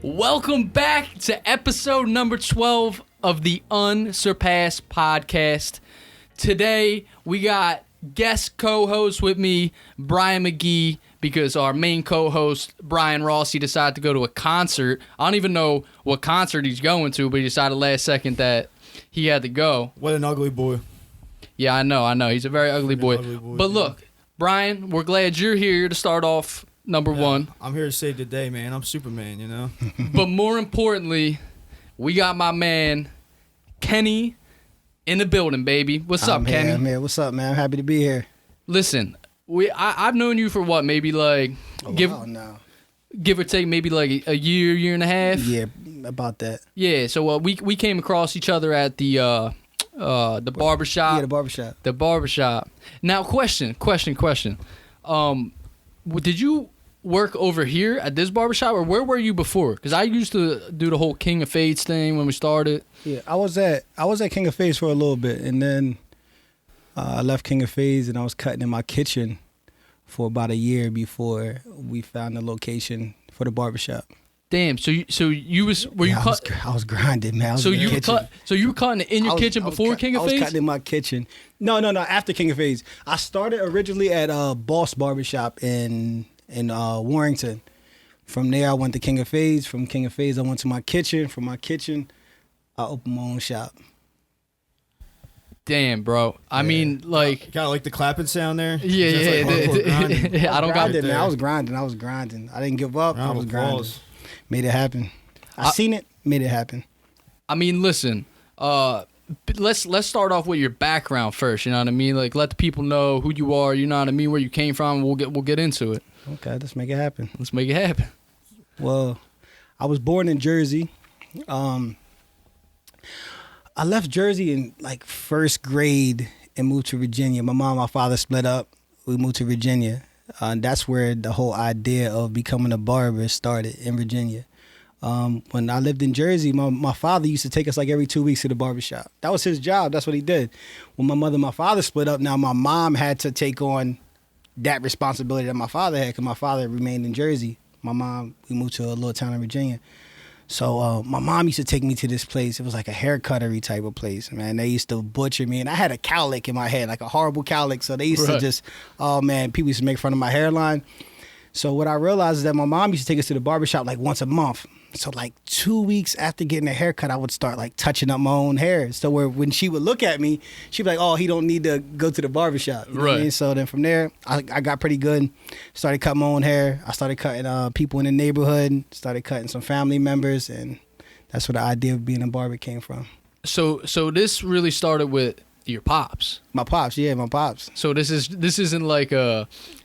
Welcome back to episode number 12 of the Unsurpassed podcast. Today, we got guest co-host with me, Brian McGee, because our main co-host, Brian Rossi, decided to go to a concert. I don't even know what concert he's going to, but he decided last second that he had to go. What an ugly boy. Yeah, I know. He's a very ugly boy. But look, Brian, we're glad you're here to start off number one. I'm here to save the day, man. I'm Superman, you know? But more importantly, we got my man, Kenny, in the building, baby. What's up, Kenny? I'm here. What's up, man? I'm happy to be here. Listen, I've known you for what, maybe like give or take maybe like a year and a half. Yeah, about that. Yeah, so we came across each other at the barbershop. Yeah, the barbershop. The barbershop. Now, question. Did you work over here at this barbershop, or where were you before? Because I used to do the whole King of Fades thing when we started. Yeah, I was at King of Fades for a little bit, and then I left King of Fades, and I was cutting in my kitchen for about a year before we found a location for the barbershop. Damn. So you I was grinding, man. So you were cutting in your kitchen before King of Fades? I was cutting in my kitchen. No. After King of Fades, I started originally at Boss Barbershop in Warminster. From there, I went to King of Fades. From King of Fades, I went to my kitchen. From my kitchen, I opened my own shop. Damn, bro. I mean, like, Got like the clapping sound there? Yeah. I don't got it. I was grinding. I didn't give up. I was grinding. Made it happen. I seen it. Made it happen. I mean, listen. Let's start off with your background first. You know what I mean? Like, let the people know who you are. You know what I mean? Where you came from. We'll get into it. Okay, let's make it happen. Well, I was born in Jersey. I left Jersey in like first grade and moved to Virginia. My mom and my father split up. We moved to Virginia. That's where the whole idea of becoming a barber started, in Virginia. When I lived in Jersey, my father used to take us like every 2 weeks to the barbershop. That was his job. That's what he did. When my mother and my father split up, now my mom had to take on that responsibility that my father had, because my father remained in Jersey. My mom, we moved to a little town in Virginia. So my mom used to take me to this place. It was like a hair cuttery type of place, man. They used to butcher me, and I had a cowlick in my head, like a horrible cowlick. So they used to just, oh man, people used to make fun of my hairline. So what I realized is that my mom used to take us to the barbershop like once a month. So like 2 weeks after getting a haircut, I would start like touching up my own hair. So when she would look at me, she'd be like, oh, he don't need to go to the barbershop. You know what I mean? So then from there, I got pretty good. Started cutting my own hair. I started cutting people in the neighborhood, started cutting some family members, and that's where the idea of being a barber came from. So this really started with your pops. My pops. So this isn't like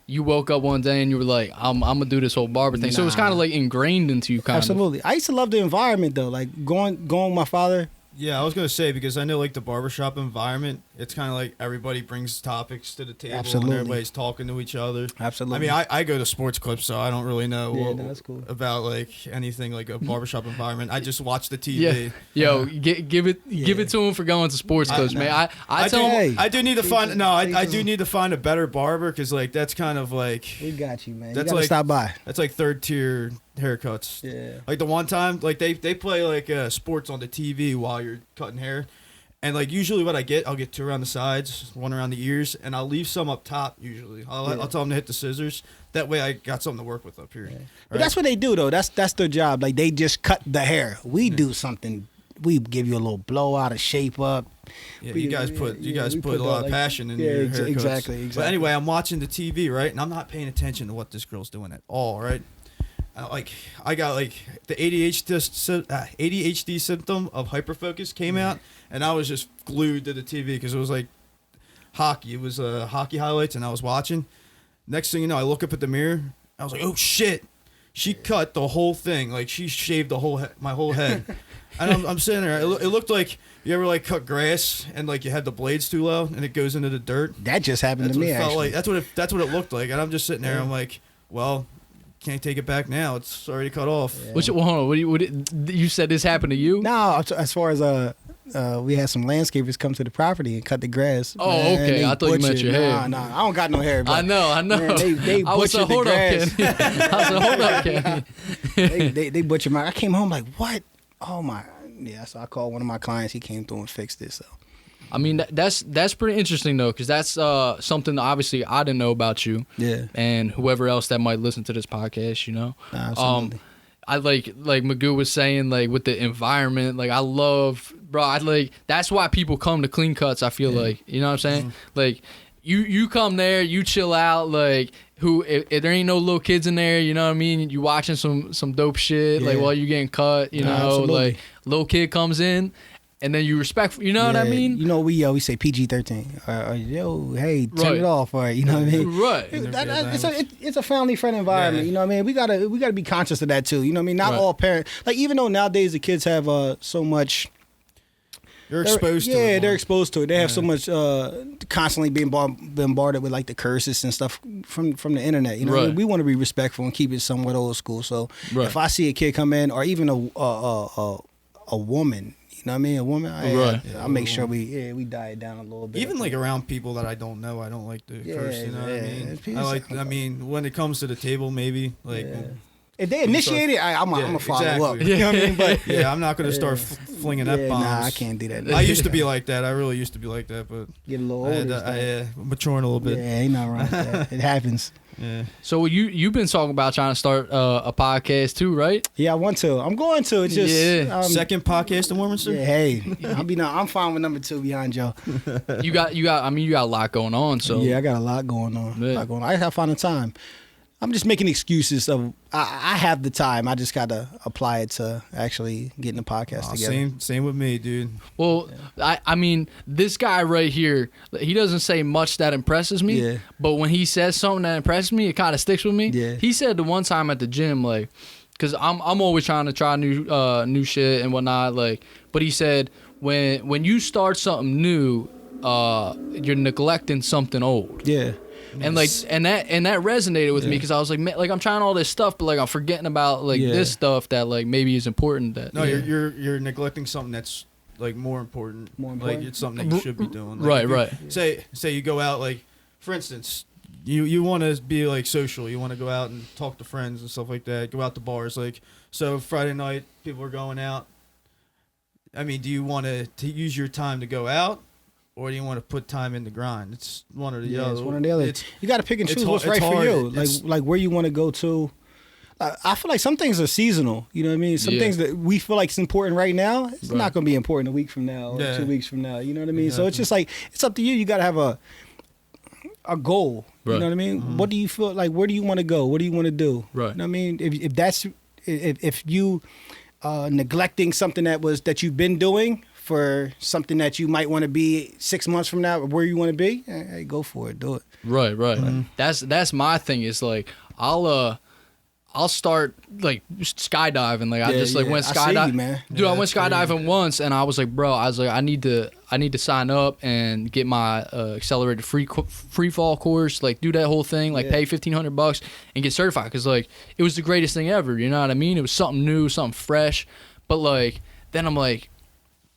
you woke up one day and you were like, I'm gonna do this whole barber thing. So it's kind of like ingrained into you, kind of. Absolutely. I used to love the environment though, like going with my father. Yeah, I was going to say, because I know like the barbershop environment, it's kind of like everybody brings topics to the table. Absolutely. And everybody's talking to each other. Absolutely. I mean, I go to sports clips, so I don't really know that's cool. about like anything like a barbershop environment. I just watch the TV. Yeah. Yo, give it to him for going to sports clips, man. I tell him. I do need to find I do need to find a better barber, because like that's kind of like, we got you, man. That's you gotta like, stop by. That's like third tier haircuts. Yeah. Like the one time, like they play like sports on the TV while you're cutting hair, and like usually what I'll get two around the sides, one around the ears, and I'll leave some up top. Usually, I'll tell them to hit the scissors. That way, I got something to work with up here. Yeah. But that's what they do though. That's their job. Like they just cut the hair. We do something. We give you a little blowout, a shape up. Yeah, you guys put a lot of passion in your haircuts. Exactly. But anyway, I'm watching the TV, right, and I'm not paying attention to what this girl's doing at all, right? I got like the ADHD symptom of hyperfocus came out, and I was just glued to the TV because it was like hockey. It was hockey highlights, and I was watching. Next thing you know, I look up at the mirror. I was like, oh shit! She cut the whole thing. Like she shaved my whole head. And I'm sitting there. It looked like you ever like cut grass and like you had the blades too low and it goes into the dirt. That just happened to me. Actually, that's what it looked like. And I'm just sitting there. I'm like, well, can't take it back now. It's already cut off. Yeah. Hold on. You said this happened to you? No, as far as we had some landscapers come to the property and cut the grass. Oh, Man, okay. they I thought you meant your hair. Nah, I don't got no hair. But I know. Man, they I was a butchered the hold up, grass. Kenny. I was a hold up, Kenny. they butchered my. I came home like, what? Oh my. Yeah, so I called one of my clients. He came through and fixed it. So. I mean, that's pretty interesting though, because that's something obviously I didn't know about you. Yeah. And whoever else that might listen to this podcast, you know. Absolutely. I like Magoo was saying, like with the environment, like I love, bro. I like that's why people come to Clean Cutz. I feel like, you know what I'm saying? Mm-hmm. Like you come there, you chill out, like. If there ain't no little kids in there, you know what I mean? You watching some dope shit, like while you getting cut, you know, absolutely. Like little kid comes in, and then you respect, you know what I mean? You know, we say PG-13, or yo, hey, turn it off, or you know what I mean? Right. It's a family-friendly environment, you know what I mean? We gotta be conscious of that too, you know what I mean? Not all parents, like even though nowadays the kids have so much. They're exposed to it. Yeah, they're exposed to it. They have so much constantly being bombarded with like the curses and stuff from the internet. You know, what I mean? We want to be respectful and keep it somewhat old school. So if I see a kid come in, or even a woman, you know what I mean, a woman, I make sure we diet down a little bit. Even like around people that I don't know, I don't like to curse. You know what I mean? When it comes to the table, maybe like. If they initiate it, I'm gonna follow up. You know what I mean? But I'm not gonna start flinging F-bombs. Nah, I can't do that. I used to be like that. I really used to be like that, but get a little older. Maturing a little bit. Yeah, ain't nothing wrong with that. It happens. Yeah. So you've been talking about trying to start a podcast too, right? Yeah, I want to. I'm going to. It's just second podcast in Warminster. Yeah, hey, I'm fine with number 2 behind Joe. You got. I mean, you got a lot going on. So yeah, I got a lot going on. Yeah. I have to find the time. I'm just making excuses of I have the time. I just gotta apply it to actually getting the podcast together. Same with me, dude. Well, I mean, this guy right here, he doesn't say much that impresses me. Yeah. But when he says something that impresses me, it kind of sticks with me. Yeah. He said the one time at the gym, like, because I'm always trying to try new shit and whatnot, like. But he said when you start something new, you're neglecting something old. Yeah. And like and that resonated with me because I was like, man, like I'm trying all this stuff, but like I'm forgetting about like this stuff that like maybe is important. That you're neglecting something that's like more important. Like it's something that you should be doing. Like, right. Say you go out, like for instance, you want to be like social. You want to go out and talk to friends and stuff like that. Go out to bars, like so. Friday night, people are going out. I mean, do you want to use your time to go out? Or do you want to put time in the grind? It's one or the other. It's one or the other. You got to pick and choose what's right for you. Like where you want to go to. I feel like some things are seasonal. You know what I mean? Some things that we feel like it's important right now, it's not going to be important a week from now or 2 weeks from now. You know what I mean? Exactly. So it's just like, it's up to you. You got to have a goal. You know what I mean? Mm-hmm. What do you feel like? Where do you want to go? What do you want to do? Right. You know what I mean? If you neglecting something that you've been doing for something that you might want to be 6 months from now, or where you want to be, hey, go for it, do it. Right. Mm-hmm. That's my thing. Is like I'll start like skydiving. Like I just like went skydiving, man. Dude, I went skydiving once, and I was like, bro, I need to sign up and get my accelerated free fall course. Like do that whole thing. Like pay $1,500 and get certified. Cause like it was the greatest thing ever. You know what I mean? It was something new, something fresh. But like then I'm like,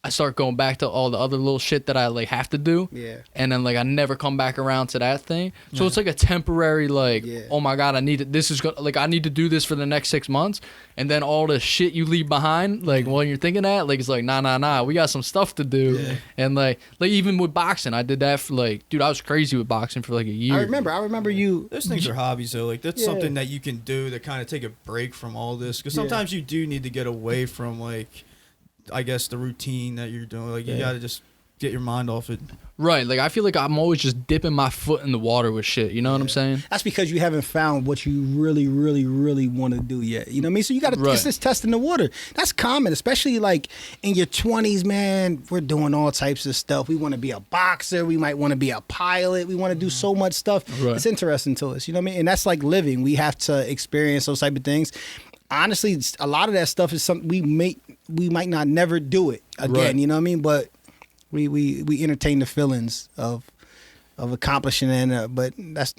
I start going back to all the other little shit that I like have to do. Yeah. And then like I never come back around to that thing. So it's like a temporary like, oh my God, I need to do this for the next 6 months. And then all the shit you leave behind, like when you're thinking that, like it's like nah, we got some stuff to do. Yeah. And like even with boxing, I did that for like, dude, I was crazy with boxing for like a year. I remember you. Those things are hobbies though. Like that's something that you can do to kind of take a break from all this. Because sometimes you do need to get away from like, I guess the routine that you're doing, like you gotta just get your mind off it. Right, like I feel like I'm always just dipping my foot in the water with shit. You know what I'm saying? That's because you haven't found what you really, really, really want to do yet. You know what I mean? So you gotta it's this test in the water. That's common, especially like in your 20s, man. We're doing all types of stuff. We want to be a boxer. We might want to be a pilot. We want to do so much stuff. Right. It's interesting to us. You know what I mean? And that's like living. We have to experience those type of things. Honestly, a lot of that stuff is something we might not never do it again, you know what I mean? But we entertain the feelings of accomplishing it, but that's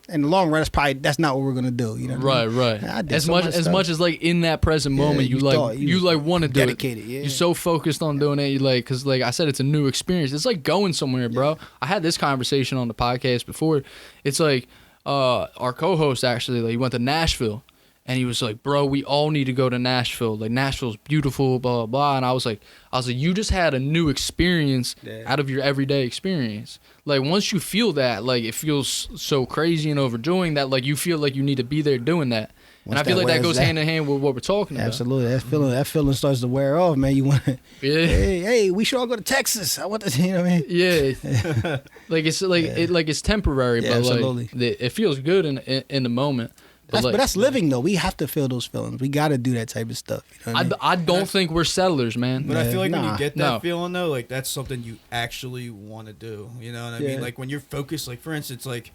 in the long run, that's not what we're gonna do. You know what I mean? Right. I did As so much much as stuff. much as like in that present moment, you like want to do dedicated, it. yeah. You're so focused on doing it. You like, because like I said, it's a new experience. It's like going somewhere, bro. I had this conversation on the podcast before. It's like our co-host actually, like, he went to Nashville. And he was like, bro, we all need to go to Nashville. Like, Nashville's beautiful, blah, blah, blah. And I was like, you just had a new experience out of your everyday experience. Like, once you feel that, like, it feels so crazy and overjoying that, like, you feel like you need to be there doing that. And I feel like that goes hand in hand with what we're talking about. Absolutely. That feeling starts to wear off, man. You want to, hey, we should all go to Texas. I want to, you know what I mean? Yeah. Like, it's like, it's temporary, but absolutely. like, it feels good in the moment. But that's living, though. We have to feel those feelings. We got to do that type of stuff. You know what I don't think we're settlers, man. But I feel like when you get that feeling, though, like, that's something you actually want to do. You know what I mean? Like, when you're focused, like, for instance, like,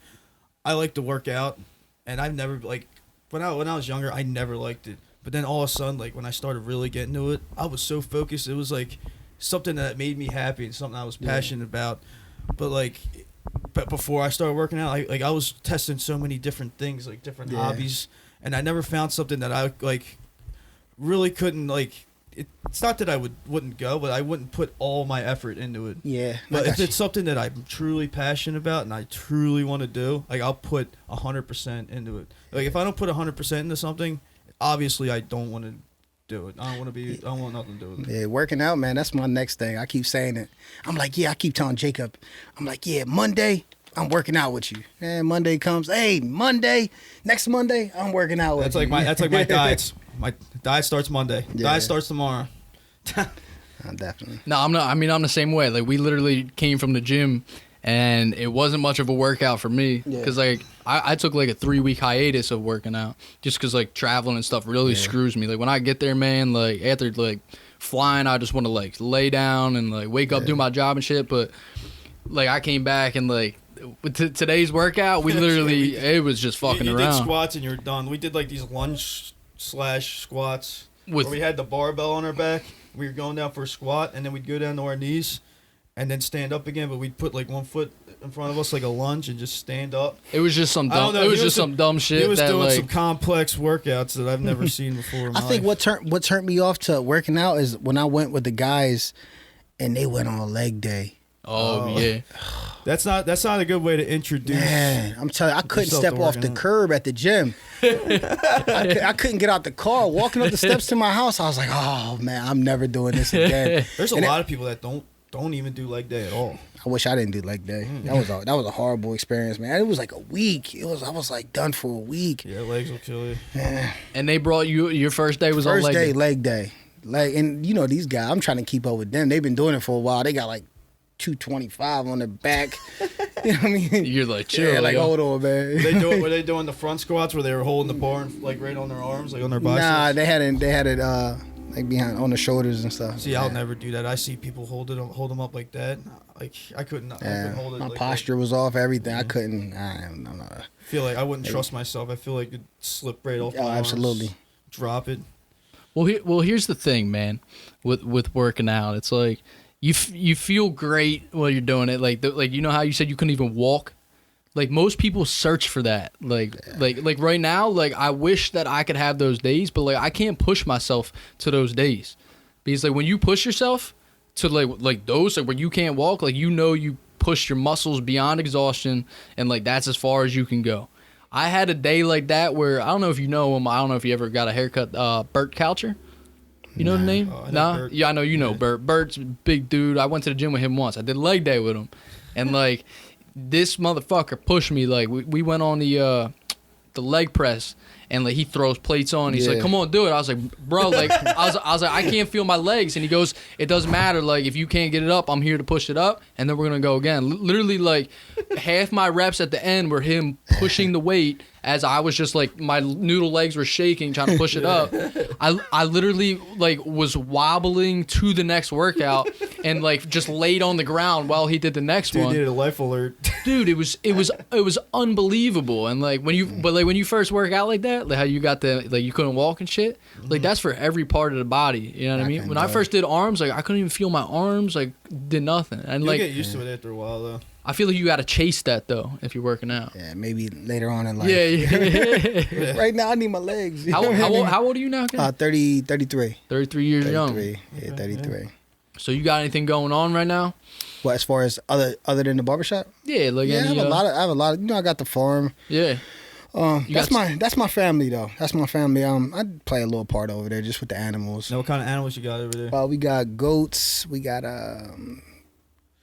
I like to work out, and I've never, like, when I was younger, I never liked it. But then all of a sudden, like, when I started really getting to it, I was so focused. It was, like, something that made me happy and something I was passionate about. But before I started working out, I was testing so many different things, like different hobbies, and I never found something that I like really couldn't like. It's not that I wouldn't go, but I wouldn't put all my effort into it. Yeah. But if it's something that I'm truly passionate about and I truly want to do, like, I'll put 100% into it. Like, if I don't put 100% into something, obviously I don't want to do it. I don't want nothing to do with it. Yeah, working out, man, that's my next thing. I keep saying it. I'm like, I keep telling Jacob, I'm like, Monday, I'm working out with you. And Monday comes, hey, next Monday, I'm working out with you. That's like my diets. My diet starts Monday. Diet starts tomorrow. Definitely. No, I'm not. I mean, I'm the same way. Like, we literally came from the gym, and it wasn't much of a workout for me because like I took like a 3-week hiatus of working out just because like traveling and stuff really screws me. Like, when I get there, man, like after like flying, I just want to like lay down and like wake up, do my job and shit. But like I came back and like with today's workout, we literally it was just fucking you around. did squats and you're done. We did like these lunge / squats where we had the barbell on our back. We were going down for a squat, and then we'd go down to our knees and then stand up again, but we'd put like one foot in front of us like a lunge and just stand up. It was just some dumb some dumb shit. He was that, doing like, some complex workouts that I've never seen before in my I think life. what turned me off to working out is when I went with the guys and they went on leg day. Oh yeah. That's not a good way to introduce. Man, I'm telling you, I couldn't step off the curb at the gym. I couldn't get out the car. Walking up the steps to my house, I was like, oh man, I'm never doing this again. There's a lot of people that don't even do leg day at all. I wish I didn't do leg day. That was a horrible experience, man. It was like a week. I was like done for a week. Yeah, legs will kill you. And they brought you your first day was on leg day. Leg day. Like, and you know these guys, I'm trying to keep up with them. They've been doing it for a while. They got like 225 on their back. You know what I mean? You're like, chill. Yeah, like, hold on, man. Were they doing the front squats where they were holding the bar like right on their arms, like on their biceps? Nah, they had it like behind on the shoulders and stuff. See, I'll never do that. I see people hold them up like that. Like I couldn't hold it. My like posture was off. Everything. I couldn't. I feel like I wouldn't trust myself. I feel like it'd slip right off. My absolutely. Arms, drop it. Well, here's the thing, man. With working out, it's like you feel great while you're doing it. Like you know how you said you couldn't even walk. Like most people search for that. Like right now, like I wish that I could have those days, but like I can't push myself to those days because like when you push yourself to like those like where you can't walk, like you know you push your muscles beyond exhaustion, and like that's as far as you can go. I had a day like that where I don't know if you know him. I don't know if you ever got a haircut. Bert Coucher. You know the name? Nah? Yeah, I know you know Bert. Bert's a big dude. I went to the gym with him once. I did leg day with him. And, like, this motherfucker pushed me. Like, we went on the leg press, and, like, he throws plates on. He's like, come on, do it. I was like, bro, like, I was like, I can't feel my legs. And he goes, it doesn't matter. Like, if you can't get it up, I'm here to push it up, and then we're going to go again. Literally, like, half my reps at the end were him pushing the weight as I was just, like, my noodle legs were shaking trying to push it up. I literally, like, was wobbling to the next workout and, like, just laid on the ground while he did the next one. Dude needed a life alert. Dude, it was unbelievable. And, like, when you first work out like that, like how you got like, you couldn't walk and shit, like, that's for every part of the body. You know what I mean? When I first did arms, like, I couldn't even feel my arms, like, did nothing. And, You'll like, get used to it after a while, though. I feel like you got to chase that though if you're working out. Yeah, maybe later on in life. Yeah. Right now, I need my legs. How old are you now? 33. 33 years young. 33. Yeah, 33. So you got anything going on right now? Well, as far as other than the barbershop? Yeah, like Yeah, I have a lot of. You know, I got the farm. Yeah. That's my family though. That's my family. I play a little part over there just with the animals. Now, what kind of animals you got over there? We got goats. We got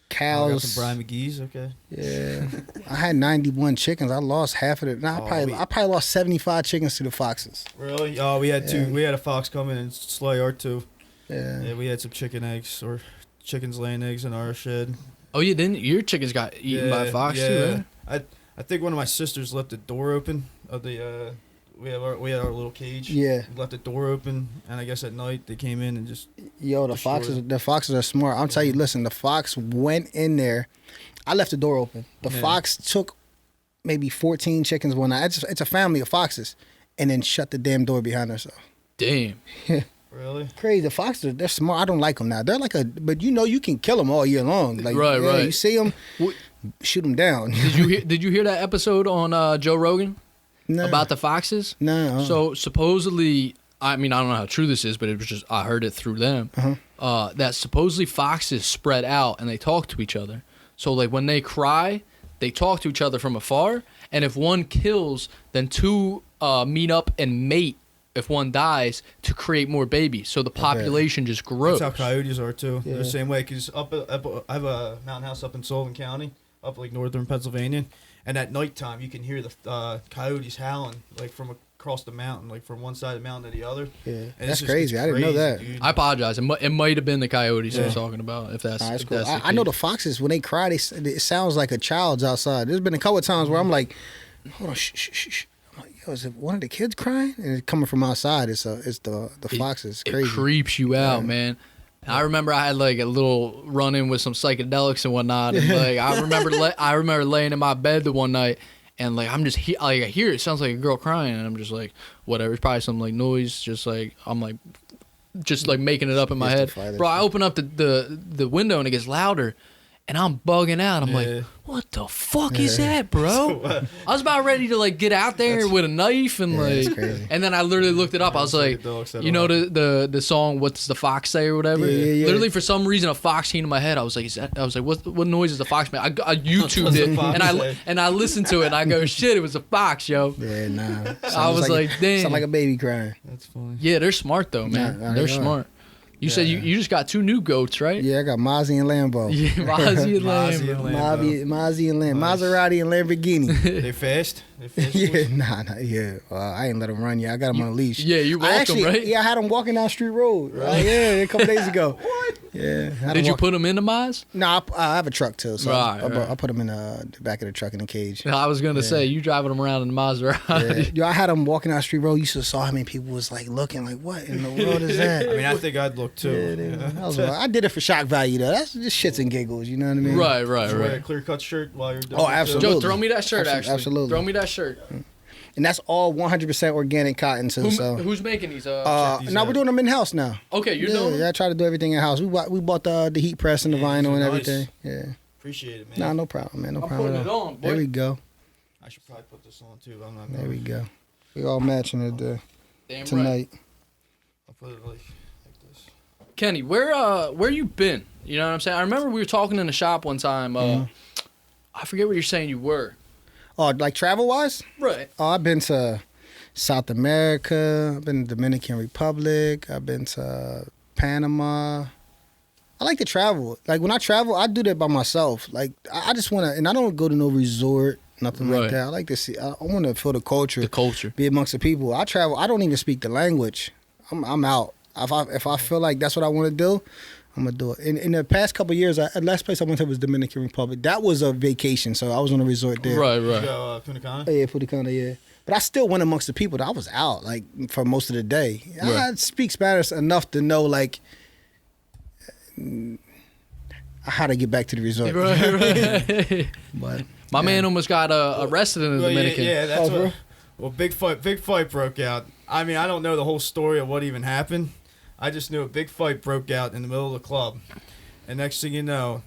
cows. I got some Brian McGee's. Okay. Yeah, I had 91 chickens. I lost half of it. No, I probably lost 75 chickens to the foxes. Really? Oh, we had two. We had a fox come in and slay our two. Yeah. Yeah, we had some chicken eggs or chickens laying eggs in our shed. Oh, you didn't? Your chickens got eaten by a fox too, right? I think one of my sisters left the door open of the. We had our little cage. Yeah. We left the door open, and I guess at night they came in and just. Yo, the foxes are smart. I'll tell you. Listen, the fox went in there. I left the door open. The fox took maybe 14 chickens one night. It's a family of foxes, and then shut the damn door behind herself. Damn. Really? Crazy. The foxes, they're smart. I don't like them now. They're like but you can kill them all year long. Like, right. You see them, shoot them down. Did you hear that episode on Joe Rogan No. about the foxes? No. So supposedly, I mean, I don't know how true this is, but it was just I heard it through them. That supposedly foxes spread out and they talk to each other. So like when they cry, they talk to each other from afar, and if one kills, then two meet up and mate. If one dies, to create more babies, so the population just grows. That's how coyotes are too. Yeah. They're the same way. Cause up, I have a mountain house up in Sullivan County, up like northern Pennsylvania, and at nighttime you can hear the coyotes howling like from across the mountain, like from one side of the mountain to the other. Yeah, and that's crazy. I didn't know that. Dude. I apologize. It might have been the coyotes I was talking about. If that's, That's if cool. that's the I know the case. foxes when they cry, it sounds like a child's outside. There's been a couple of times where I'm like, hold on, shh. I'm like, yo, is it one of the kids crying? And it's coming from outside. It's the foxes. It's crazy. It creeps you out, man. And I remember I had like a little run in with some psychedelics and whatnot. And like I remember laying in my bed the one night. And like I'm just I hear it sounds like a girl crying, and I'm just like, whatever. It's probably some like noise. Just like I'm like, just like making it up in my head, bro. I open up the window and it gets louder, and I'm bugging out. I'm like, what the fuck is that, bro? I was about ready to like get out there with a knife and like, and then I literally looked it up. I was like, you know the song "What's the Fox Say" or whatever. Yeah. Literally for some reason a fox came to my head. I was like, what noise is the fox make? I YouTubed it and I listened to it. And I go, shit, it was a fox, yo. Yeah, nah. I was like, damn. Sound like a baby crying. That's funny. Yeah, they're smart though, man. They're smart. You said you just got 2 new goats, right? Yeah, I got Mozzie and Lambo. Yeah, Mozzie and Lambo. Mozzie and Lambo. Maserati and Lamborghini. They fast? Yeah, nah, yeah. I ain't let them run yet. I got them on a leash. Yeah, you walked them, right? Yeah, I had them walking down Street Road. Right? Yeah, a couple days ago. What? Yeah. Did you put them in the Maz? No, I have a truck too, so Right. I put them in the back of the truck in the cage. I was gonna say you driving them around in the Maserati. Yeah. Yo, I had them walking down Street Road. You should saw how many people was like looking, like, what in the world is that? I mean, I think I'd look too. I did it for shock value though. That's just shits and giggles. You know what I mean? Right. Wear a clear cut shirt while you're doing Oh, it, too. absolutely. Joe, throw me that shirt. Absolutely. Throw me that shirt. And that's all 100% organic cotton too. Who's making these? Now we're doing them in house now. Okay, you're doing them? Yeah, I try to do everything in house. We bought the heat press and the vinyl and everything. Yeah. Appreciate it, man. Nah, no problem, man. No I'm problem. putting it on, boy. There we go. I should probably put this on too. I'm not. There we go. We all matching it Damn tonight. I'll put it like this. Kenny, where you been? You know what I'm saying? I remember we were talking in the shop one time. I forget where you're saying you were. Oh, like travel wise? Right. Oh, I've been to South America. I've been to Dominican Republic. I've been to Panama. I like to travel. Like when I travel, I do that by myself. Like I just want to, and I don't go to no resort, nothing like that. I like to see. I want to feel the culture. The culture. Be amongst the people. I travel. I don't even speak the language. I'm out. If I feel like that's what I want to do, I'm gonna do it. In the past couple of years, the last place I went to was Dominican Republic. That was a vacation, so I was on a resort there. Right. You go, Punta Cana? Yeah, Punta Cana, yeah. But I still went amongst the people. I was out like for most of the day. I speak Spanish enough to know like how to get back to the resort. Right. But my man almost got arrested in the Dominican. Yeah, that's what. Well, big fight broke out. I mean, I don't know the whole story of what even happened. I just knew a big fight broke out in the middle of the club. And next thing you know,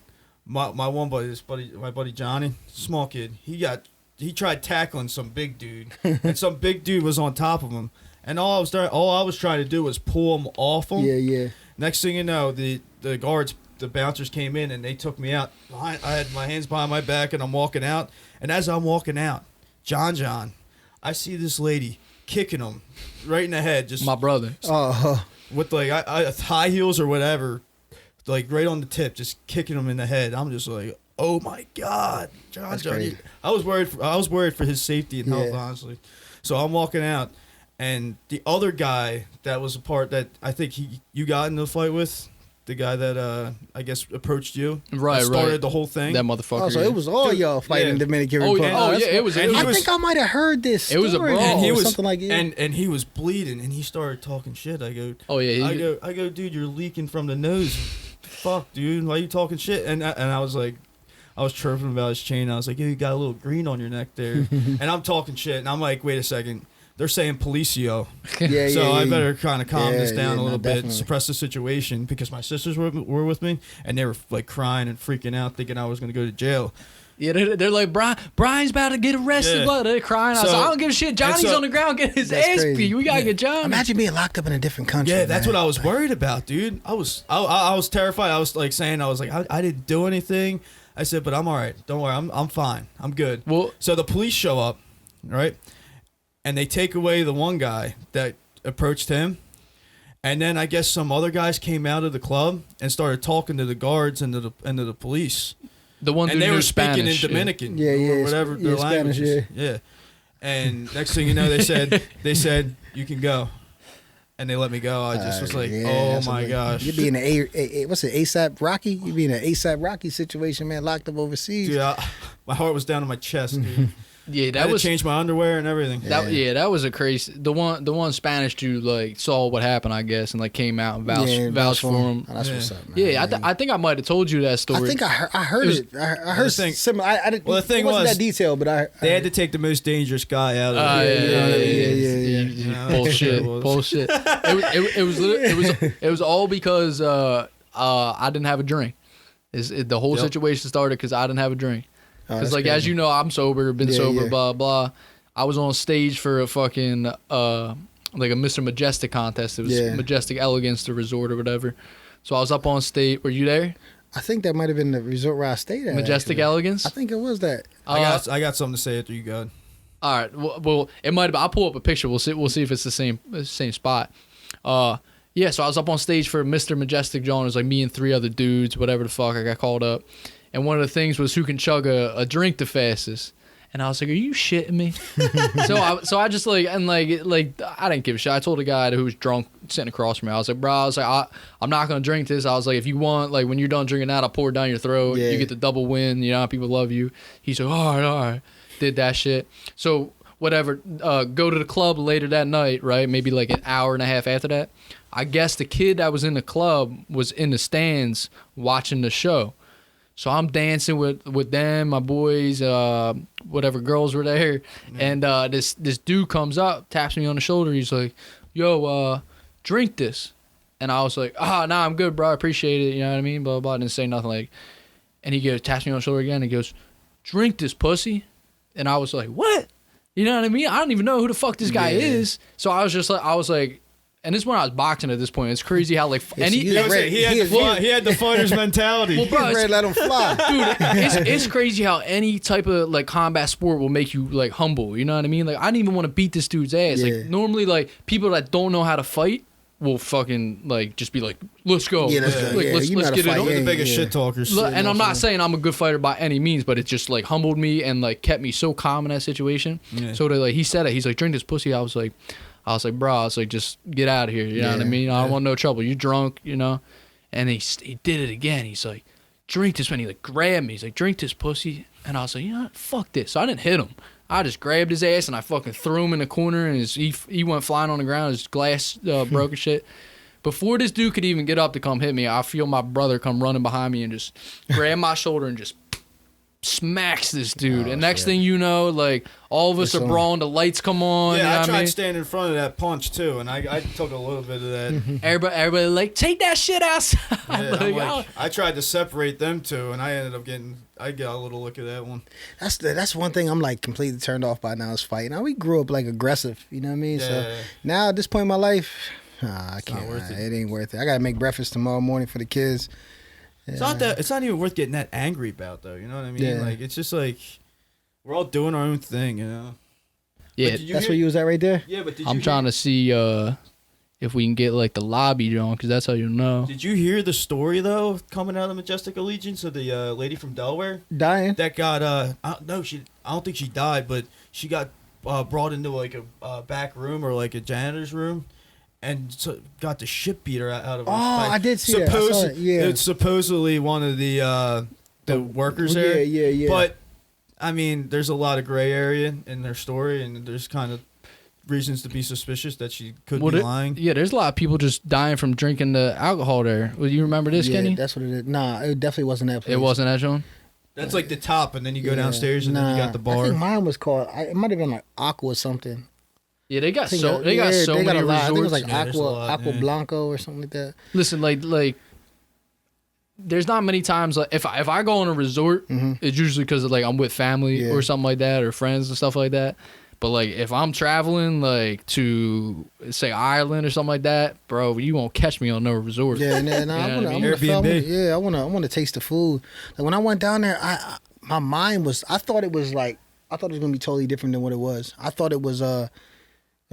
my one buddy, my buddy Johnny, small kid. He tried tackling some big dude, and some big dude was on top of him. And all I was trying to do was pull him off him. Yeah. Next thing you know, the guards, the bouncers came in and they took me out. I had my hands behind my back and I'm walking out. And as I'm walking out, John, I see this lady kicking him right in the head. Just my brother. With like high heels or whatever, like right on the tip, just kicking him in the head. I'm just like, oh my God, John. I was worried for his safety and health, honestly. So I'm walking out. And the other guy that was a part that I think you got in the fight with, the guy that I guess approached you, started the whole thing. That motherfucker. Oh, so it was all y'all fighting Dominican Republic. It was. I think I might have heard this. It was a brawl. And he was something like that. And he was bleeding, and he started talking shit. I go, I go, dude, you're leaking from the nose. Fuck, dude, why are you talking shit? And I was like, I was chirping about his chain. I was like, you got a little green on your neck there. And I'm talking shit, and I'm like, wait a second. They're saying policio. I better kind of calm this down a little bit, suppress the situation, because my sisters were with me, and they were like crying and freaking out, thinking I was going to go to jail. Yeah, they're like, Brian's about to get arrested. Yeah. They're crying. I was like, I don't give a shit. Johnny's on the ground getting his ass beat. We got to get Johnny. Imagine being locked up in a different country. Yeah, that's what I was worried about, dude. I was terrified. I was like saying, I didn't do anything. I said, but I'm all right. Don't worry. I'm fine. I'm good. Well, so the police show up, right? And they take away the one guy that approached him. And then I guess some other guys came out of the club and started talking to the guards and to the police. The one and they were speaking Spanish, in Dominican, or whatever their language is. Yeah. And next thing you know, they said you can go, and they let me go. I just was like, oh my gosh. You'd be in what's it, ASAP Rocky? You'd be in an ASAP Rocky situation, man, locked up overseas. Yeah, my heart was down to my chest, dude. Yeah, that was changed my underwear and everything. That was a crazy. The one Spanish dude like saw what happened, I guess, and like came out and vouched for him. Oh, that's what's up, man. Yeah, I think I might have told you that story. I think I heard it. I heard similar. I didn't. Well, the thing wasn't that detailed, but they had to take the most dangerous guy out of it. Yeah. Bullshit. It was all because I didn't have a drink. The whole situation started because I didn't have a drink. Because, like, crazy. As you know, I'm sober, been sober, blah, blah. I was on stage for a fucking, like a Mr. Majestic contest. It was Majestic Elegance, the resort or whatever. So I was up on stage. Were you there? I think that might have been the resort where I stayed at. Majestic Elegance? I think it was that. I got something to say after you go. All right. Well, it might have been. I'll pull up a picture. We'll see if it's the same spot. Yeah, so I was up on stage for Mr. Majestic John. It was like me and 3 other dudes, whatever the fuck. I got called up. And one of the things was who can chug a drink the fastest. And I was like, are you shitting me? so I just like, and like I didn't give a shit. I told a guy who was drunk sitting across from me. I was like, bro, I'm not going to drink this. I was like, if you want, like when you're done drinking that, I'll pour it down your throat. Yeah. You get the double win. You know, people love you. He's like, all right. Did that shit. So whatever, go to the club later that night, right? Maybe like an hour and a half after that. I guess the kid that was in the club was in the stands watching the show. So I'm dancing with them, my boys, whatever girls were there, and this dude comes up, taps me on the shoulder. He's like, "Yo, drink this," and I was like, "Ah, nah, I'm good, bro. I appreciate it. You know what I mean?" Blah blah. Blah. I didn't say nothing like, and he goes, taps me on the shoulder again. And he goes, "Drink this, pussy," and I was like, "What?" You know what I mean? I don't even know who the fuck this guy is. So I was like. And this is when I was boxing at this point. It's crazy how, like... he had the fighter's mentality. Well, bro, let him fly. Dude, it's crazy how any type of, like, combat sport will make you, like, humble. You know what I mean? Like, I didn't even want to beat this dude's ass. Yeah. Like, normally, like, people that don't know how to fight will fucking, like, just be like, let's go. Yeah, let's get it on. We're the biggest shit talkers. And I'm not saying I'm a good fighter by any means, but it just, like, humbled me and, like, kept me so calm in that situation. Yeah. So, like, he said it. He's like, drink this pussy. I was like, bro, just get out of here. You know what I mean? I don't want no trouble. You drunk, you know? And he did it again. He's like, drink this. When he like grabbed me, he's like, drink this, pussy. And I was like, you know what? Fuck this. So I didn't hit him. I just grabbed his ass and I fucking threw him in the corner and he went flying on the ground. His glass broke and shit. Before this dude could even get up to come hit me, I feel my brother come running behind me and just grab my shoulder and just smacks this dude, Oh, and next shit. thing you know, like all of us It's are on. brawling, the lights come on. you know Yeah, I what tried mean? standing in front of that punch too, and I took a little bit of that. Everybody like take that shit outside. Yeah, Like, I'm oh. like, I tried to separate them two, and I ended up I got a little look at that one. That's one thing I'm like completely turned off by now is fighting. Now we grew up like aggressive, you know what I mean? So Yeah. now at this point in my life, I not can't. worth it. It ain't worth it. I gotta make breakfast tomorrow morning for the kids. It's not that. It's not even worth getting that angry about, though. You know what I mean? Yeah. Like it's just like we're all doing our own thing, you know. Yeah, But did you That's hear- where you was at right there. Yeah, but did I'm you trying to see if we can get like the lobby on, because that's how you know. Did you hear the story though coming out of the Majestic Allegiance of the lady from Delaware Dying. that got I don't think she died, but she got brought into like a back room or like a janitor's room, and so got the shit beat her out of her. Oh, like, I did see that. I saw it, yeah. It's supposedly one of the workers there. Yeah. But I mean, there's a lot of gray area in their story, and there's kind of reasons to be suspicious that she could be lying. Yeah, there's a lot of people just dying from drinking the alcohol there. Well, you remember this, yeah, Kenny? that's what it is. Nah, it definitely wasn't that place. It wasn't that, John? That's like the top, and then you go Yeah. downstairs, and then you got the I bar. think mine was called. It might have been like Aqua or something. Yeah, they got I think so they got so they got many a lot. I think it was resorts. like Yeah, there's a lot, Aqua yeah. Blanco or something like that. Listen, like there's not many times like if I go on a resort, it's usually because like I'm with family Yeah. or something like that, or friends and stuff like that. But like if I'm traveling like to say Ireland or something like that, bro, you won't catch me on no resort. Yeah, nah, You know I what I want mean? Airbnb. I want to taste the food. Like when I went down there, my mind was. I thought it was gonna be totally different than what it was. I thought it was gonna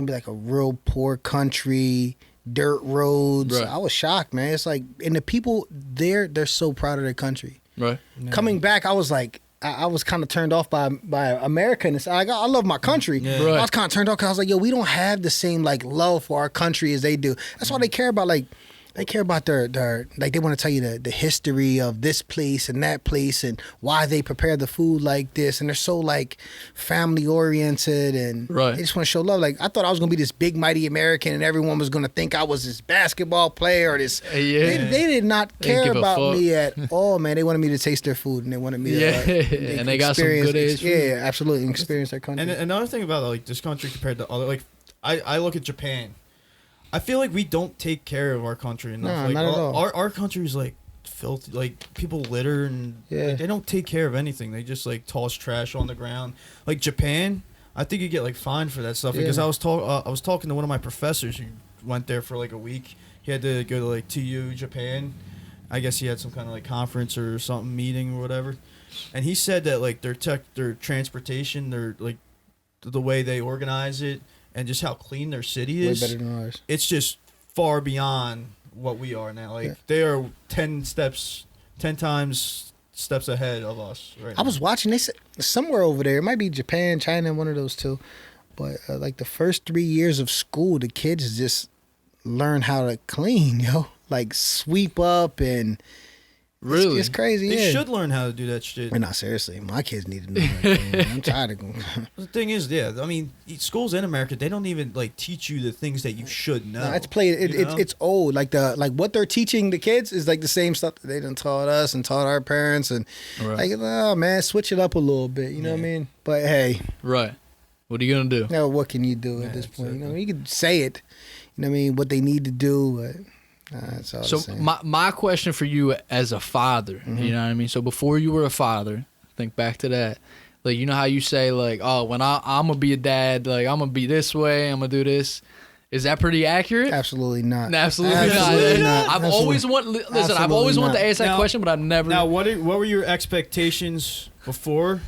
be like a real poor country, dirt roads. Right. I was shocked, man. It's like, and the people there, they're so proud of their country. Right. Coming back, I was like, I was kind of turned off by America, and I love my country. Yeah. Right. I was kind of turned off because I was like, yo, we don't have the same like love for our country as they do. That's why they care about like. They care about their like they want to tell you the history of this place and that place and why they prepare the food like this, and they're so like family oriented, and Right. they just want to show love. Like I thought I was gonna be this big mighty American and everyone was gonna think I was this basketball player or this. Yeah. They did not They didn't care give a about fuck. me at all, man. They wanted me to taste their food and they wanted me to Yeah, and they got some experience- good ass food. Yeah, absolutely, and experience their country. And another thing about like this country compared to other, like I look at Japan. I feel like we don't take care of our country enough. No, like, not at all. Our country is like filthy. Like people litter and Yeah. like, they don't take care of anything. They just like toss trash on the ground. Like Japan, I think you get like fined for that stuff because Yeah. I was talking to one of my professors who went there for like a week. He had to go to like TU Japan. I guess he had some kind of like conference or something meeting or whatever. And he said that like their transportation, their like the way they organize it, and just how clean their city Way is, better than ours. it's just far beyond what we are now. Like Yeah. they are 10 times steps ahead of us right I was watching. They said somewhere over there. It might be Japan, China, one of those two. But like the first 3 years of school, the kids just learn how to clean, yo. Like sweep up and Really? it's crazy. They yeah. should learn how to do that shit. No, seriously, my kids need to know. How to clean. I'm tired of going. The thing is, yeah, I mean, schools in America, they don't even like teach you the things that you should know. No, it's played. you know? It's old. Like what they're teaching the kids is like the same stuff that they done taught us and taught our parents and Right. like, oh man, switch it up a little bit. You know what I mean? But hey, Right. What are you gonna do? now what can you do at Yeah, this point? You know, exactly. you can say it. You know what I mean? What they need to do, but it's all So the same. my question for you as a father, you know what I mean? So before you were a father, think back to that. Like, you know how you say like, oh, when I'm gonna be a dad, like I'm gonna be this way, I'm gonna do this. Is that pretty accurate? Absolutely not. Absolutely, Absolutely not. not. I've always listen. I've always wanted to ask that Now- question, but I've never. Now, what were your expectations before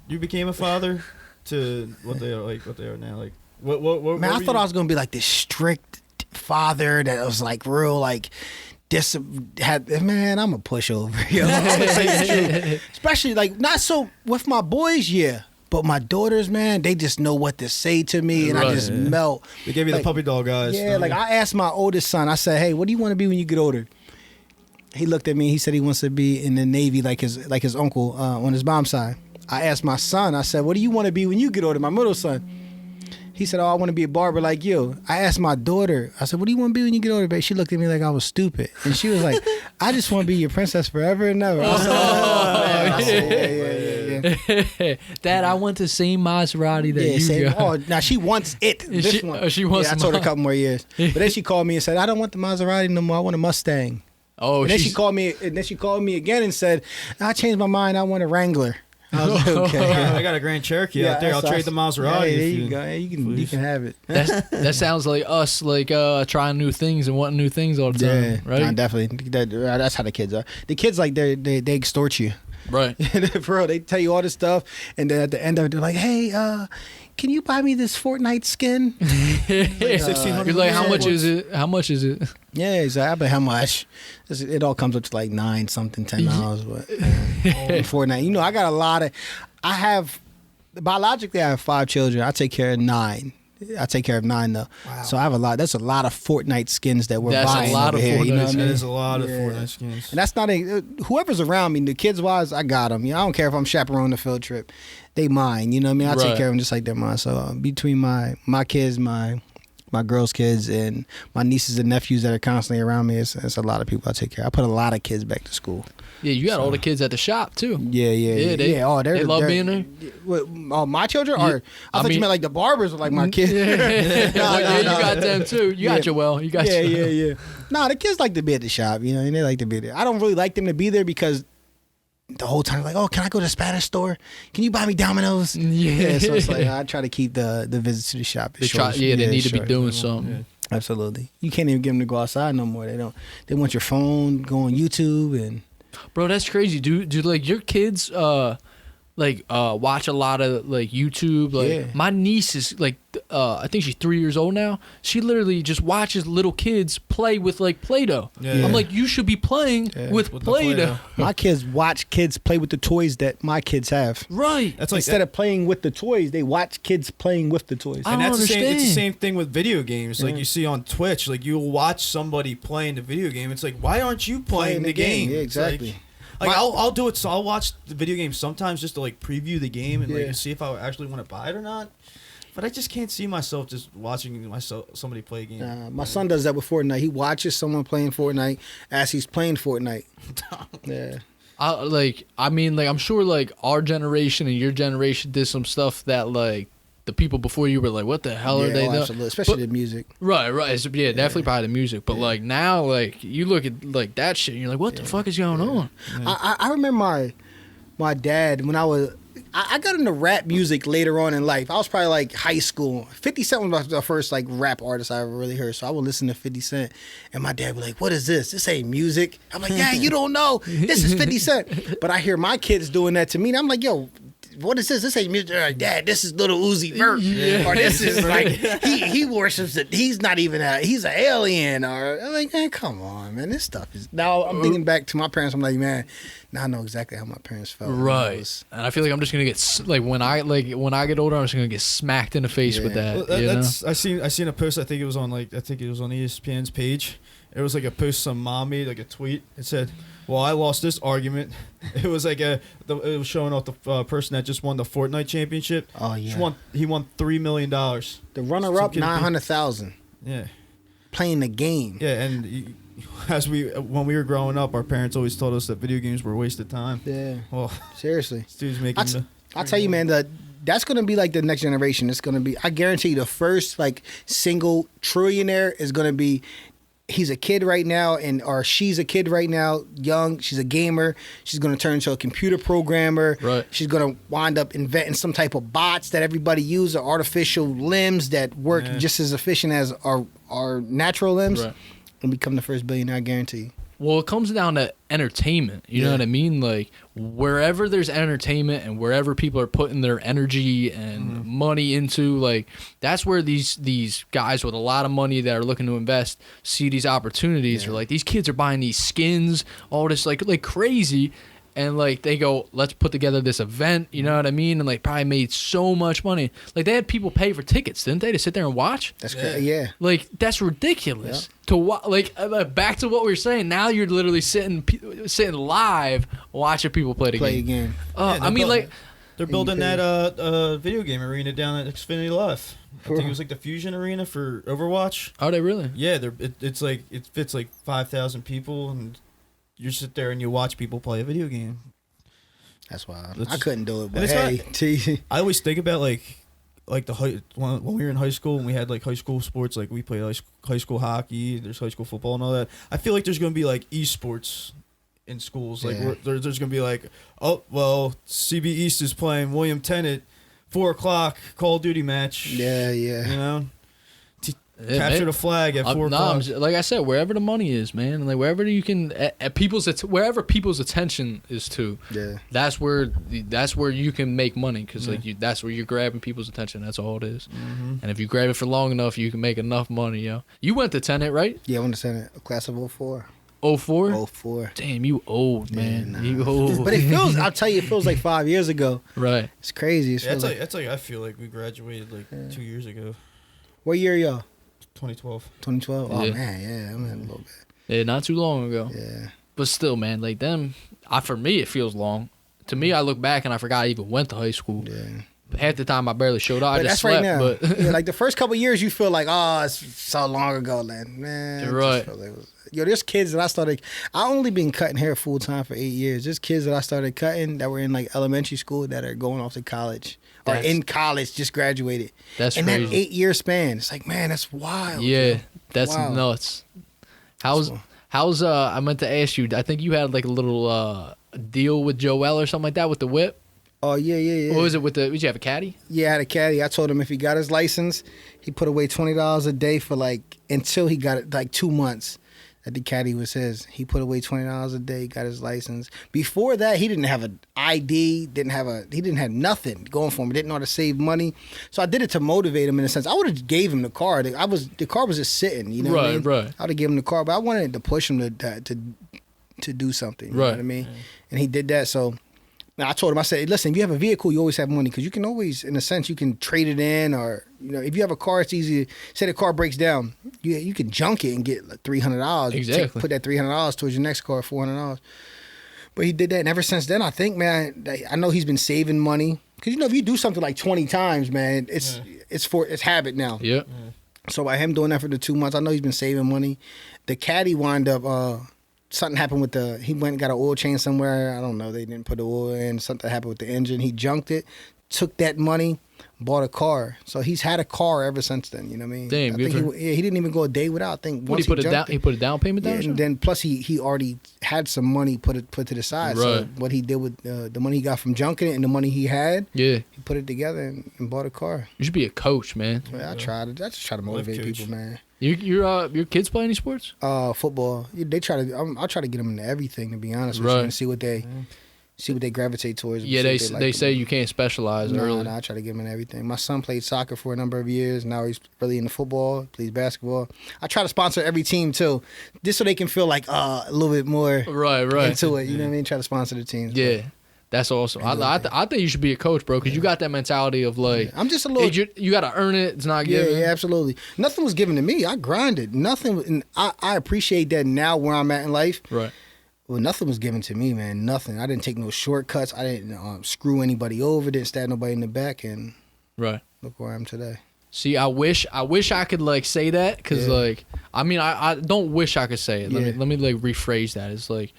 you became a father to what they are now? Like, what Man, I were thought you- I was gonna be like this strict father that was like real like man, I'm a pushover, yo. I'm gonna say the truth. Especially like not so with my boys, yeah. But my daughters, man, they just know what to say to me and I Right. just melt. They gave you Like, the puppy dog eyes. Yeah, like I asked my oldest son, I said, hey, what do you want to be when you get older? He looked at me, he said he wants to be in the Navy like his uncle on his mom's side. I asked my son, I said, what do you want to be when you get older, my middle son? He said, oh, I want to be a barber like you. I asked my daughter, I said, what do you want to be when you get older, babe? She looked at me like I was stupid. And she was like, I just want to be your princess forever and ever. I said, oh, man. I said, yeah. saying? Dad, I want the same Maserati that you same. got. Oh, now she wants it. This one. She wants I told her a couple more years. But then she called me and said, I don't want the Maserati no more. I want a Mustang. Oh, and then she called me again and said, I changed my mind. I want a Wrangler. I was like, okay. I got a Grand Cherokee out there. I'll trade the Maserati. Yeah, there you go. You can have it. That sounds like us, like trying new things and wanting new things all the time, right? No, definitely. That's how the kids are. The kids, like, they extort you. Right. For real, they tell you all this stuff, and then at the end of it, they're like, hey, can you buy me this Fortnite skin? $1,600. You're like, how much is it? How much is it? Yeah, he's like, I bet how much? It all comes up to like $9 something, $10. But Fortnite, I got a lot of. Biologically, I have 5 children. I take care of 9. I take care of 9 though. Wow. So I have a lot. That's a lot of Fortnite skins that we're buying over here. You know what I mean? That is a lot of Fortnite skins. And that's not whoever's around me. The kids wise, I got them. I don't care if I'm chaperoning the field trip. They mine. You know what I mean? I take care of them just like they're mine. So between my kids, my girls' kids, and my nieces and nephews that are constantly around me, it's a lot of people I take care of. I put a lot of kids back to school. Yeah, you got all the kids at the shop too. Yeah. They love being there. My children are. I thought you meant like the barbers were like my kids. No, you got them too. You got Joel. You got yeah. No, the kids like to be at the shop, and they like to be there. I don't really like them to be there because the whole time like, oh, can I go to the Spanish store? Can you buy me Domino's? Yeah. So it's like I try to keep the visits to the shop. They need to be doing something. Yeah. Absolutely. You can't even get them to go outside no more. They don't. They want your phone, go on YouTube and. Bro, that's crazy. Do like your kids watch a lot of like YouTube? Like my niece is like I think she's 3 years old now. She literally just watches little kids play with like Play-Doh. Yeah. I'm like, you should be playing with Play-Doh. My kids watch kids play with the toys that my kids have. Right. That's like instead of playing with the toys, they watch kids playing with the toys. I don't understand. It's the same thing with video games. Like you see on Twitch, like you'll watch somebody playing the video game. It's like, why aren't you playing the game? Yeah, exactly. Like I'll do it. So I'll watch the video game sometimes just to like preview the game and like see if I actually want to buy it or not. But I just can't see myself just watching somebody play a game. My son does that with Fortnite. He watches someone playing Fortnite as he's playing Fortnite. Yeah. I'm sure like our generation and your generation did some stuff that like the people before you were like, what the hell are they doing? Absolutely. Especially the music. Right. Yeah, definitely probably the music. But like now, like you look at like that shit and you're like, what the fuck is going on? Yeah. I remember my dad when I got into rap music later on in life. I was probably like high school. 50 Cent was the first like rap artist I ever really heard. So I would listen to 50 Cent. And my dad would be like, what is this? This ain't music. I'm like, yeah, you don't know. This is 50 Cent. But I hear my kids doing that to me. And I'm like, yo, what is this? This ain't music. Like, Dad, this is Little Uzi Vert. Or this is like, he worships it. He's not even he's an alien. Or I'm like, man, come on, man. This stuff is. Now I'm thinking back to my parents. I'm like, man, now I know exactly how my parents felt. Right. And I feel like I'm just gonna get like when I get older, I'm just gonna get smacked in the face with that. I seen a post. I think it was on ESPN's page. It was like a post some mom made, like a tweet. It said, well, I lost this argument. It was like it was showing off the person that just won the Fortnite championship. Oh yeah. He won $3 million. The runner-up, 900,000. Yeah. Playing the game. Yeah, and when we were growing up, our parents always told us that video games were a waste of time. Yeah. Well, seriously. This dude's making I'll tell you, man, that's going to be like the next generation. It's going to be, I guarantee you, the first like single trillionaire is going to be, he's a kid right now, or she's a kid right now, young. She's a gamer. She's going to turn into a computer programmer. Right. She's going to wind up inventing some type of bots that everybody uses, or artificial limbs that work just as efficient as our natural limbs, and become the first billionaire, I guarantee you. Well, it comes down to entertainment. You know what I mean? Like, wherever there's entertainment and wherever people are putting their energy and money into, like, that's where these guys with a lot of money that are looking to invest see these opportunities. Or, like, these kids are buying these skins, all this, like crazy. And, like, they go, let's put together this event, you know what I mean? And, like, probably made so much money. Like, they had people pay for tickets, didn't they, to sit there and watch? That's crazy, yeah. Like, that's ridiculous. Yeah. Back to what we were saying, now you're literally sitting live watching people play the game. They're building that video game arena down at Xfinity Live. I think it was like the Fusion Arena for Overwatch. Are they really? Yeah, it fits like 5,000 people, and you sit there and you watch people play a video game. That's wild. That's I couldn't do it, but it's hey, I always think about like when we were in high school and we had like high school sports, like we played high school hockey, there's high school football and all that. I feel like there's gonna be like esports in schools. Like there's gonna be like, oh well, CB East is playing William Tennant, 4:00 Call of Duty match. Yeah. You know, capture the flag at 4:00. Like I said, wherever the money is, man. Like wherever you can, wherever people's attention is to. Yeah. That's where you can make money because that's where you're grabbing people's attention. That's all it is. Mm-hmm. And if you grab it for long enough, you can make enough money, yo. You went to Tenet, right? Yeah, I went to Senate, class of 04. 04? 04. Damn, you old, man. Yeah, nah. You old. But it feels, I'll tell you, it feels like 5 years ago. Right. It's crazy. Yeah, that's like I feel like we graduated like 2 years ago. What year y'all? 2012. 2012? Oh, Yeah. man, yeah. I'm in a little bit. Yeah, not too long ago. Yeah. But still, man, like them, for me, it feels long. To me, I look back and I forgot I even went to high school. Yeah. Half the time I barely showed up. I But just that's slept. right now. But Yeah, like the first couple years, you feel like, oh, it's so long ago, man. it Right. just felt like it was- Yo, there's kids that I only been cutting hair full time for 8 years. There's kids that I started cutting that were in like elementary school that are going off to college or in college, just graduated. that's In crazy. that 8-year span, it's like, man, that's wild. Yeah, yo. that's Wow. nuts. How's I meant to ask you, I think you had like a little deal with Joel or something like that with the whip. Oh, yeah. What was it with did you have a caddy? Yeah, I had a caddy. I told him if he got his license, he put away $20 a day for until he got it, 2 months. That the caddy was his. He put away $20 a day, got his license. Before that, he didn't have an ID, he didn't have nothing going for him. He didn't know how to save money. So I did it to motivate him in a sense. I would have gave him the car. The car was just sitting, you know what I mean? Right. I would have given him the car, but I wanted to push him to do something. You know what I mean? And he did that. So now I told him, I said, listen, if you have a vehicle, you always have money because you can always, in a sense, you can trade it in or, if you have a car, it's easy. Say the car breaks down, you can junk it and get like $300. Exactly. Put that $300 towards your next car, $400. But he did that, and ever since then, I think, man, I know he's been saving money because if you do something like 20 times, man, it's habit now. Yeah. So by him doing that for the 2 months, I know he's been saving money. The caddy wound up. Something happened with he went and got an oil change somewhere. I don't know. They didn't put the oil in. Something happened with the engine. He junked it, took that money, bought a car. So he's had a car ever since then. You know what I mean? Damn, I think he didn't even go a day without. I think once He put a down payment down. and then plus he already had some money put to the side. So Right. what he did with the money he got from junking it and the money he had, Yeah. he put it together and bought a car. You should be a coach, man. I just try to motivate coach. people, man. Your kids play any sports? Football. They try to. I'll try to get them into everything. To be honest with you, Right. and see what they gravitate towards. Yeah, see what they like. say you can't specialize early. No, I try to get them in everything. My son played soccer for a number of years. Now he's really into football. Plays basketball. I try to sponsor every team too, just so they can feel like a little bit more Right. into it. You know what I mean? Try to sponsor the teams. Yeah. That's awesome. I think you should be a coach, bro, because you got that mentality of like, I'm just a little. you got to earn it. It's not Yeah, given. yeah, absolutely. Nothing was given to me. I grinded. Nothing. And I appreciate that now where I'm at in life. Right. Well, nothing was given to me, man. Nothing. I didn't take no shortcuts. I didn't screw anybody over. Didn't stab nobody in the back. And Right. look where I am today. See, I wish I could like say that because Yeah. like I don't wish I could say it. Yeah. Let me like rephrase that. It's like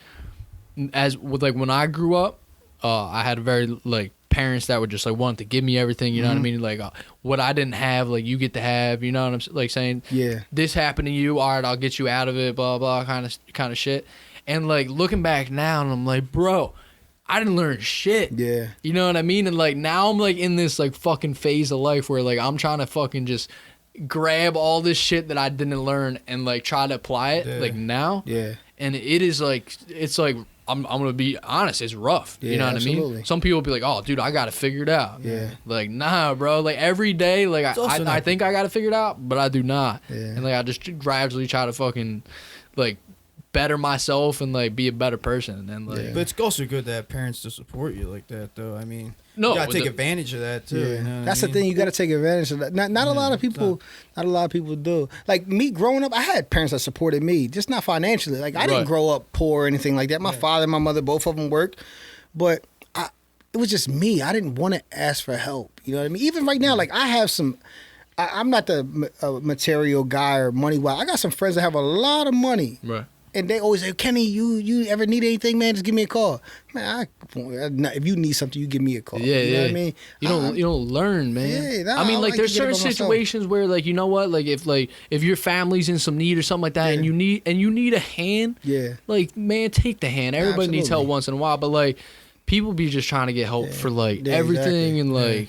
when I grew up, I had very like parents that were just like wanted to give me everything. You know what I mean? Like what I didn't have, like you get to have. You know what I'm like saying? Yeah. This happened to you. All right, I'll get you out of it. Blah blah kind of shit. And like looking back now, and I'm like, bro, I didn't learn shit. Yeah. You know what I mean? And like now I'm like in this like fucking phase of life where like I'm trying to fucking just grab all this shit that I didn't learn and like try to apply it like now. Yeah. And it is like it's like I'm gonna be honest, it's rough. Yeah, You know what I absolutely. mean? Some people will be like, oh dude, I gotta figure it out. Yeah. Like, nah, bro. Like every day, like I think I gotta figure it out, but I do not. Yeah. And like I just gradually try to fucking like better myself and like be a better person. And like But it's also good to have parents to support you like that, though. I mean, No, you gotta take the- advantage of that too. Yeah. You know what That's I the mean? thing. You got to take advantage of that. Not a lot of people. Not a lot of people do. Like me growing up, I had parents that supported me, just not financially. Like I Right. didn't grow up poor or anything like that. My father and my mother, both of them worked, but it was just me. I didn't want to ask for help. You know what I mean? Even right now, like I have some. I'm not the material guy or money wise. I got some friends that have a lot of money. Right. And they always say, Kenny, you ever need anything, man? Just give me a call. Man, if you need something, you give me a call. Yeah, you know what I mean? You don't learn, man. Yeah, I mean, like there's to get it certain by myself. situations where, like, you know what, like if your family's in some need or something like that, Yeah. and you need a hand, Yeah. like, man, take the hand. Everybody needs help Absolutely. once in a while, but like people be just trying to get help for like Yeah, everything, exactly.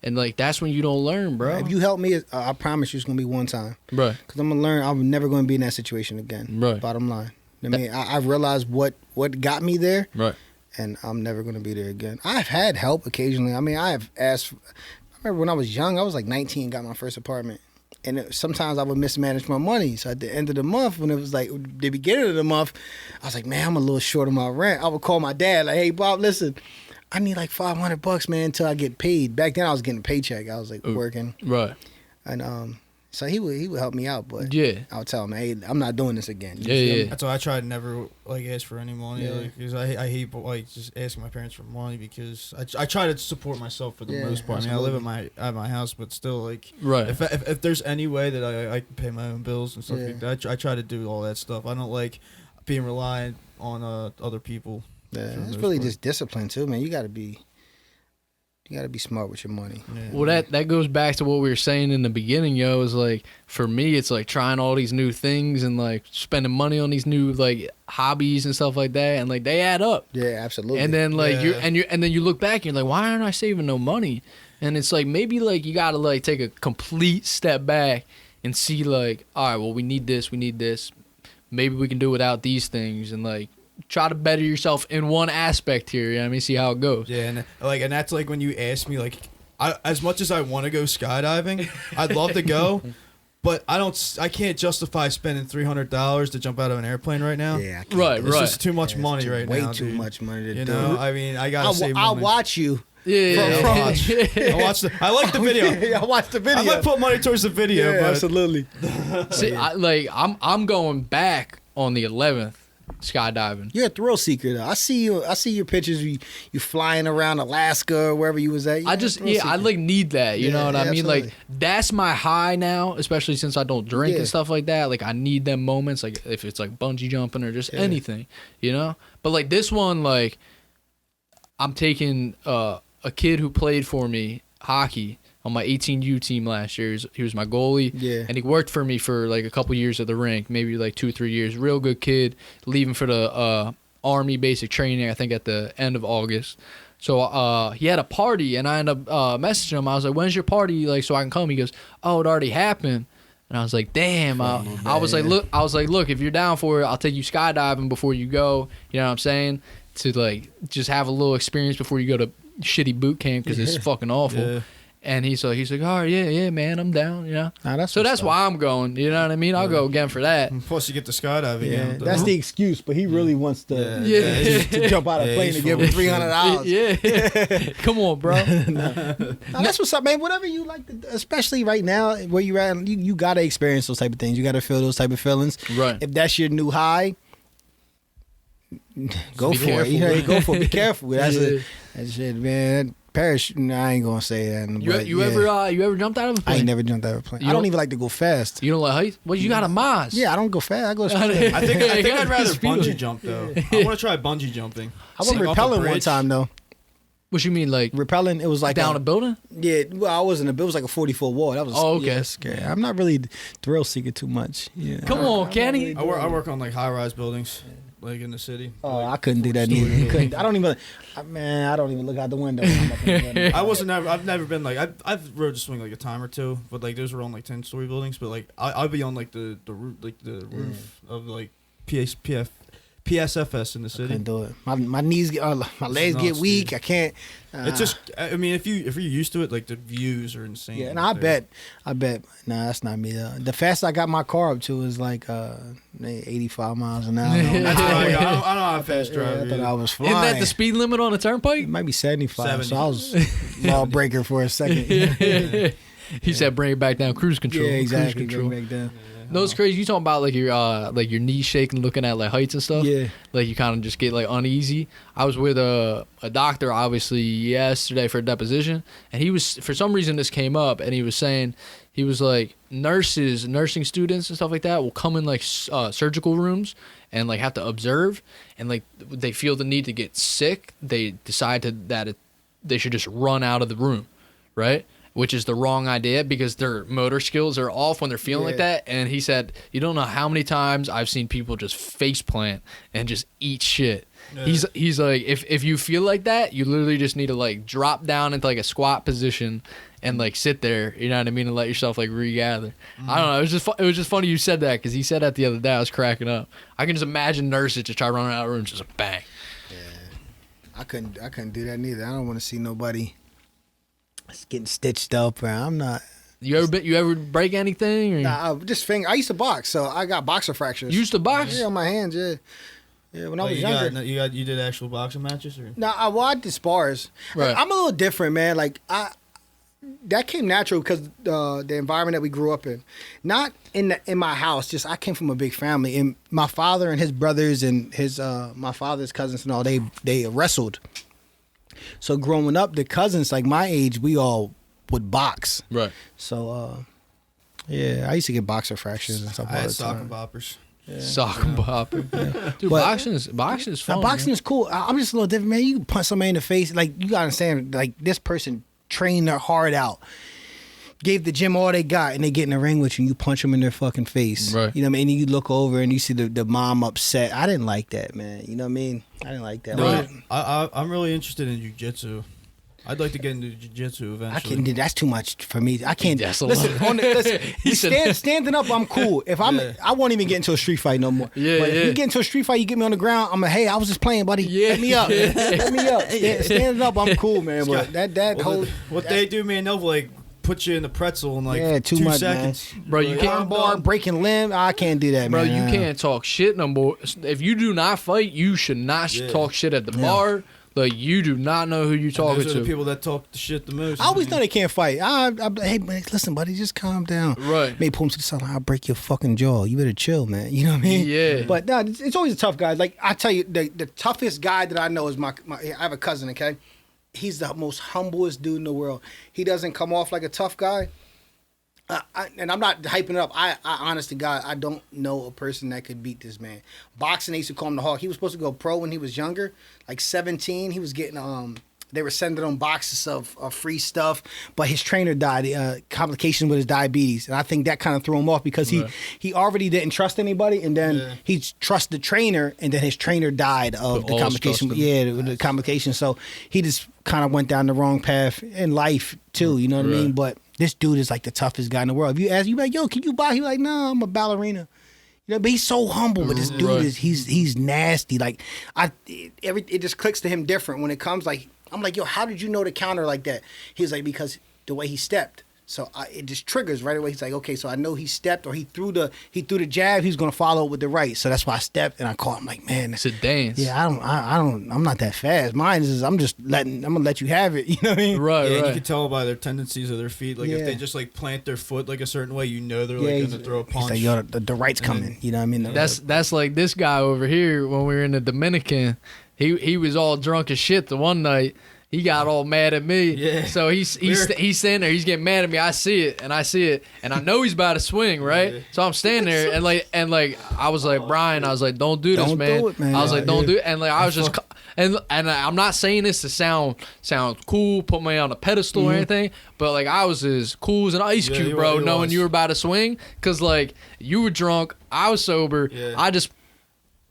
and like that's when you don't learn, bro. If you help me, I promise you it's going to be one time. Right. Because I'm going to learn I'm never going to be in that situation again. Right. Bottom line. I mean, I've realized what got me there. Right. And I'm never going to be there again. I've had help occasionally. I mean, I have asked. I remember when I was young, I was like 19, got my first apartment. And sometimes I would mismanage my money. So at the end of the month, when it was like the beginning of the month, I was like, man, I'm a little short on my rent. I would call my dad, like, hey, Bob, listen, I need like $500, man, until I get paid. Back then, I was getting a paycheck. I was like working. Right. And so he would help me out. But Yeah. I would tell him, hey, I'm not doing this again. You Yeah, feel yeah. me? That's why I try to never like ask for any money, Yeah. like, because I hate like just asking my parents for money because I try to support myself for the Yeah, most part. I mean, I live absolutely. at my house, but still, like, Right. if there's any way that I can pay my own bills and stuff Yeah. like that, I try to do all that stuff. I don't like being reliant on other people. Yeah, for the it's most really part. just discipline too, man. You gotta be smart with your money. Yeah. Well, that goes back to what we were saying in the beginning, yo. Is like for me, it's like trying all these new things and like spending money on these new like hobbies and stuff like that, and like they add up. Yeah, absolutely. And then like Yeah. and then you look back and you're like, why aren't I saving no money? And it's like maybe like you gotta like take a complete step back and see like, all right, well we need this. Maybe we can do without these things, and like try to better yourself in one aspect here. You know what I mean? See how it goes. Yeah, and that's like when you ask me, like, as much as I want to go skydiving, I'd love to go, but I can't justify spending $300 to jump out of an airplane right now. yeah, I can't Right, do it. It's right. just too much Yeah, it's money right way now. too dude. much money to You do. know, I mean, I gotta save I'll money. watch you. Yeah. I like the video. I watched the video. I might put money towards the video, yeah, but absolutely. See, I'm going back on the 11th skydiving. You're a thrill seeker, though. I see your pictures. You flying around Alaska or wherever you was at. You're I a just thrill I seeker. like need that. You Yeah, know what I yeah, mean? Like absolutely. that's my high now, especially since I don't drink Yeah. and stuff like that. Like I need them moments, like if it's like bungee jumping or just Yeah. anything, you know. But like this one, like I'm taking a kid who played for me hockey on my 18U team last year. He was my goalie. Yeah. And he worked for me for like a couple years at the rink, maybe like 2-3 years. Real good kid, leaving for the Army basic training, I think at the end of August. So he had a party, and I ended up messaging him. I was like, when's your party, like, so I can come? He goes, oh, it already happened. And I was like, damn. I was like, look, if you're down for it, I'll take you skydiving before you go. You know what I'm saying? To like just have a little experience before you go to shitty boot camp because it's fucking awful. Yeah. And he's like, all right, yeah, man, I'm down, you know. Nah, So that's why I'm going. You know what I mean? I'll go again for that. plus you get the skydiving. Yeah, you know, that's the excuse. But he really wants to, Yeah. to jump out of a Yeah, plane he's and give him full. $300. Yeah. Come on, bro. Nah, that's what's up, man. Whatever you like, especially right now where you're at, you gotta experience those type of things. You gotta feel those type of feelings. Right. If that's your new high, go Be for careful, it. You know, man. go for it. Be careful. That's Yeah. that shit, man. Parachute. No, I ain't gonna say that. But You yeah. ever jumped out of a I plane? ain't never jumped out of a plane. You I don't don't- even like to go fast. You don't like heights? Well, you got a Maz. Yeah, I don't go fast. I go straight. I think I'd rather Speed bungee limit. jump though. I want to try bungee jumping. I went Like, off a rappelling one bridge. time though. What you mean, like Rappelling, it was like down a building? Yeah, well, I wasn't. It was like a 40-foot wall. That was. Oh, okay. Yeah, scary. I'm not really thrill seeker too much. Yeah. Come on, Kenny. I work on like high rise buildings, like in the city. Oh, Like, I couldn't do that either. Couldn't. I don't even look out the window. when I'm up in the window. I've never been like I've rode a swing like a time or two, but like those were on like 10-story buildings. But like I'd be on like the roof, roof of like PSFS in the city. Couldn't do it. My knees get, my legs get nuts, weak. dude. I can't. It's just, I mean, if you're used to it, like the views are insane. Yeah, and I bet. Nah, that's not me. The fastest I got my car up to is like 85 miles an hour. That's why I don't know how fast Yeah, drive. I thought is. I was flying. Isn't that the speed limit on the turnpike? It might be 75. 70. So I was lawbreaker for a second. He said, "Bring it back down, cruise control." Yeah, exactly. Cruise control. Bring it back down. No, it's crazy. You talking about like your knees shaking, looking at like heights and stuff. Yeah. Like you kind of just get like uneasy. I was with a doctor obviously yesterday for a deposition, and he was, for some reason this came up, and he was saying he was like, nursing students and stuff like that will come in like surgical rooms and like have to observe, and like they feel the need to get sick, they decide they should just run out of the room, right? Which is the wrong idea because their motor skills are off when they're feeling like that. And he said, you don't know how many times I've seen people just face plant and just eat shit. Yeah. He's like, if you feel like that, you literally just need to like drop down into like a squat position and like sit there, you know what I mean, and let yourself like regather. Mm-hmm. I don't know. It was just funny you said that because he said that the other day. I was cracking up. I can just imagine nurses just try running out of rooms, just a bang. Yeah, I couldn't do that neither. I don't want to see nobody getting stitched up. Or I'm not. You ever break anything? Or? Nah, just finger. I used to box, so I got boxer fractures. You used to box? Yeah, on my hands. Yeah. Yeah, when I was younger. You did actual boxing matches, or? No, I did spars. Right. I'm a little different, man. Like that came natural because the environment that we grew up in, not in my house. Just I came from a big family, and my father and his brothers and my father's cousins and all they wrestled. So growing up, the cousins like my age, we all would box. Right. So yeah, I used to get boxer fractures and stuff. I had sock and boppers. Yeah. Sock and bopper. Yeah. Dude, boxing is fun. Boxing is cool. I'm just a little different, man. You can punch somebody in the face. Like, you gotta understand, like, this person trained their heart out, gave the gym all they got, and they get in the ring with you and you punch them in their fucking face. Right. You know what I mean? And you look over and you see the mom upset. I didn't like that, man. You know what I mean? I didn't like that. No, I'm really interested in jiu-jitsu. I'd like to get into jiu-jitsu eventually. That's too much for me. I can't. That's a listen, standing up, I'm cool. If I won't even get into a street fight no more. Yeah, but if we get into a street fight, you get me on the ground, I'm like, hey, I was just playing, buddy. Yeah. Let me up. Let me up. Standing up, I'm cool, man. But they do, man, they'll like put you in the pretzel in like 2 seconds. Man. Bro, you can't breaking limb. I can't do that, bro, man. You can't talk shit no more. If you do not fight, you should not talk shit at the bar. Like, you do not know who you're talking to. Those are the people that talk the shit the most. I always know they can't fight. Hey, man, listen, buddy, just calm down. Right. Maybe pull him to the side. I'll break your fucking jaw. You better chill, man. You know what I mean? Yeah. But no, it's always a tough guy. Like, I tell you, the toughest guy that I know is I have a cousin, okay? He's the most humblest dude in the world. He doesn't come off like a tough guy. And I'm not hyping it up. I honest to God, I don't know a person that could beat this man. Boxing, they used to call him the Hawk. He was supposed to go pro when he was younger, like 17. He was getting they were sending him boxes of free stuff, but his trainer died, complications with his diabetes, and I think that kind of threw him off because he already didn't trust anybody, and then he trusted the trainer, and then his trainer died of the complication. The complication. So he just kind of went down the wrong path in life too. You know what I mean? But this dude is like the toughest guy in the world. If you ask, you like, yo, can you box? He's like, no, I'm a ballerina. You know, but he's so humble. But this dude he's nasty. Like it just clicks to him different when it comes. Like, I'm like, yo, how did you know to counter like that? He's like, because the way he stepped. So it just triggers right away. He's like, okay, so I know he stepped or he threw the jab. He's gonna follow it with the right. So that's why I stepped and I caught him. Like, man, it's a dance. Yeah, I'm not that fast. Mine is I'm gonna let you have it. You know what I mean? Right. Yeah, you can tell by their tendencies of their feet. Like if they just like plant their foot like a certain way, you know they're like gonna throw a punch. He's like, yo, the right's coming. You know what I mean? That's like this guy over here when we were in the Dominican. He was all drunk as shit the one night. He got all mad at me. Yeah. So he's standing there. He's getting mad at me. I see it, and I know he's about to swing, right? Yeah. So I'm standing there, and I was like, Brian, I was like, don't do this, man. Do it, man. I was like, don't do it, and like I was just, and I'm not saying this to sound cool, put me on a pedestal or anything, but like I was as cool as an ice cube, bro, knowing you were about to swing, cause like you were drunk, I was sober,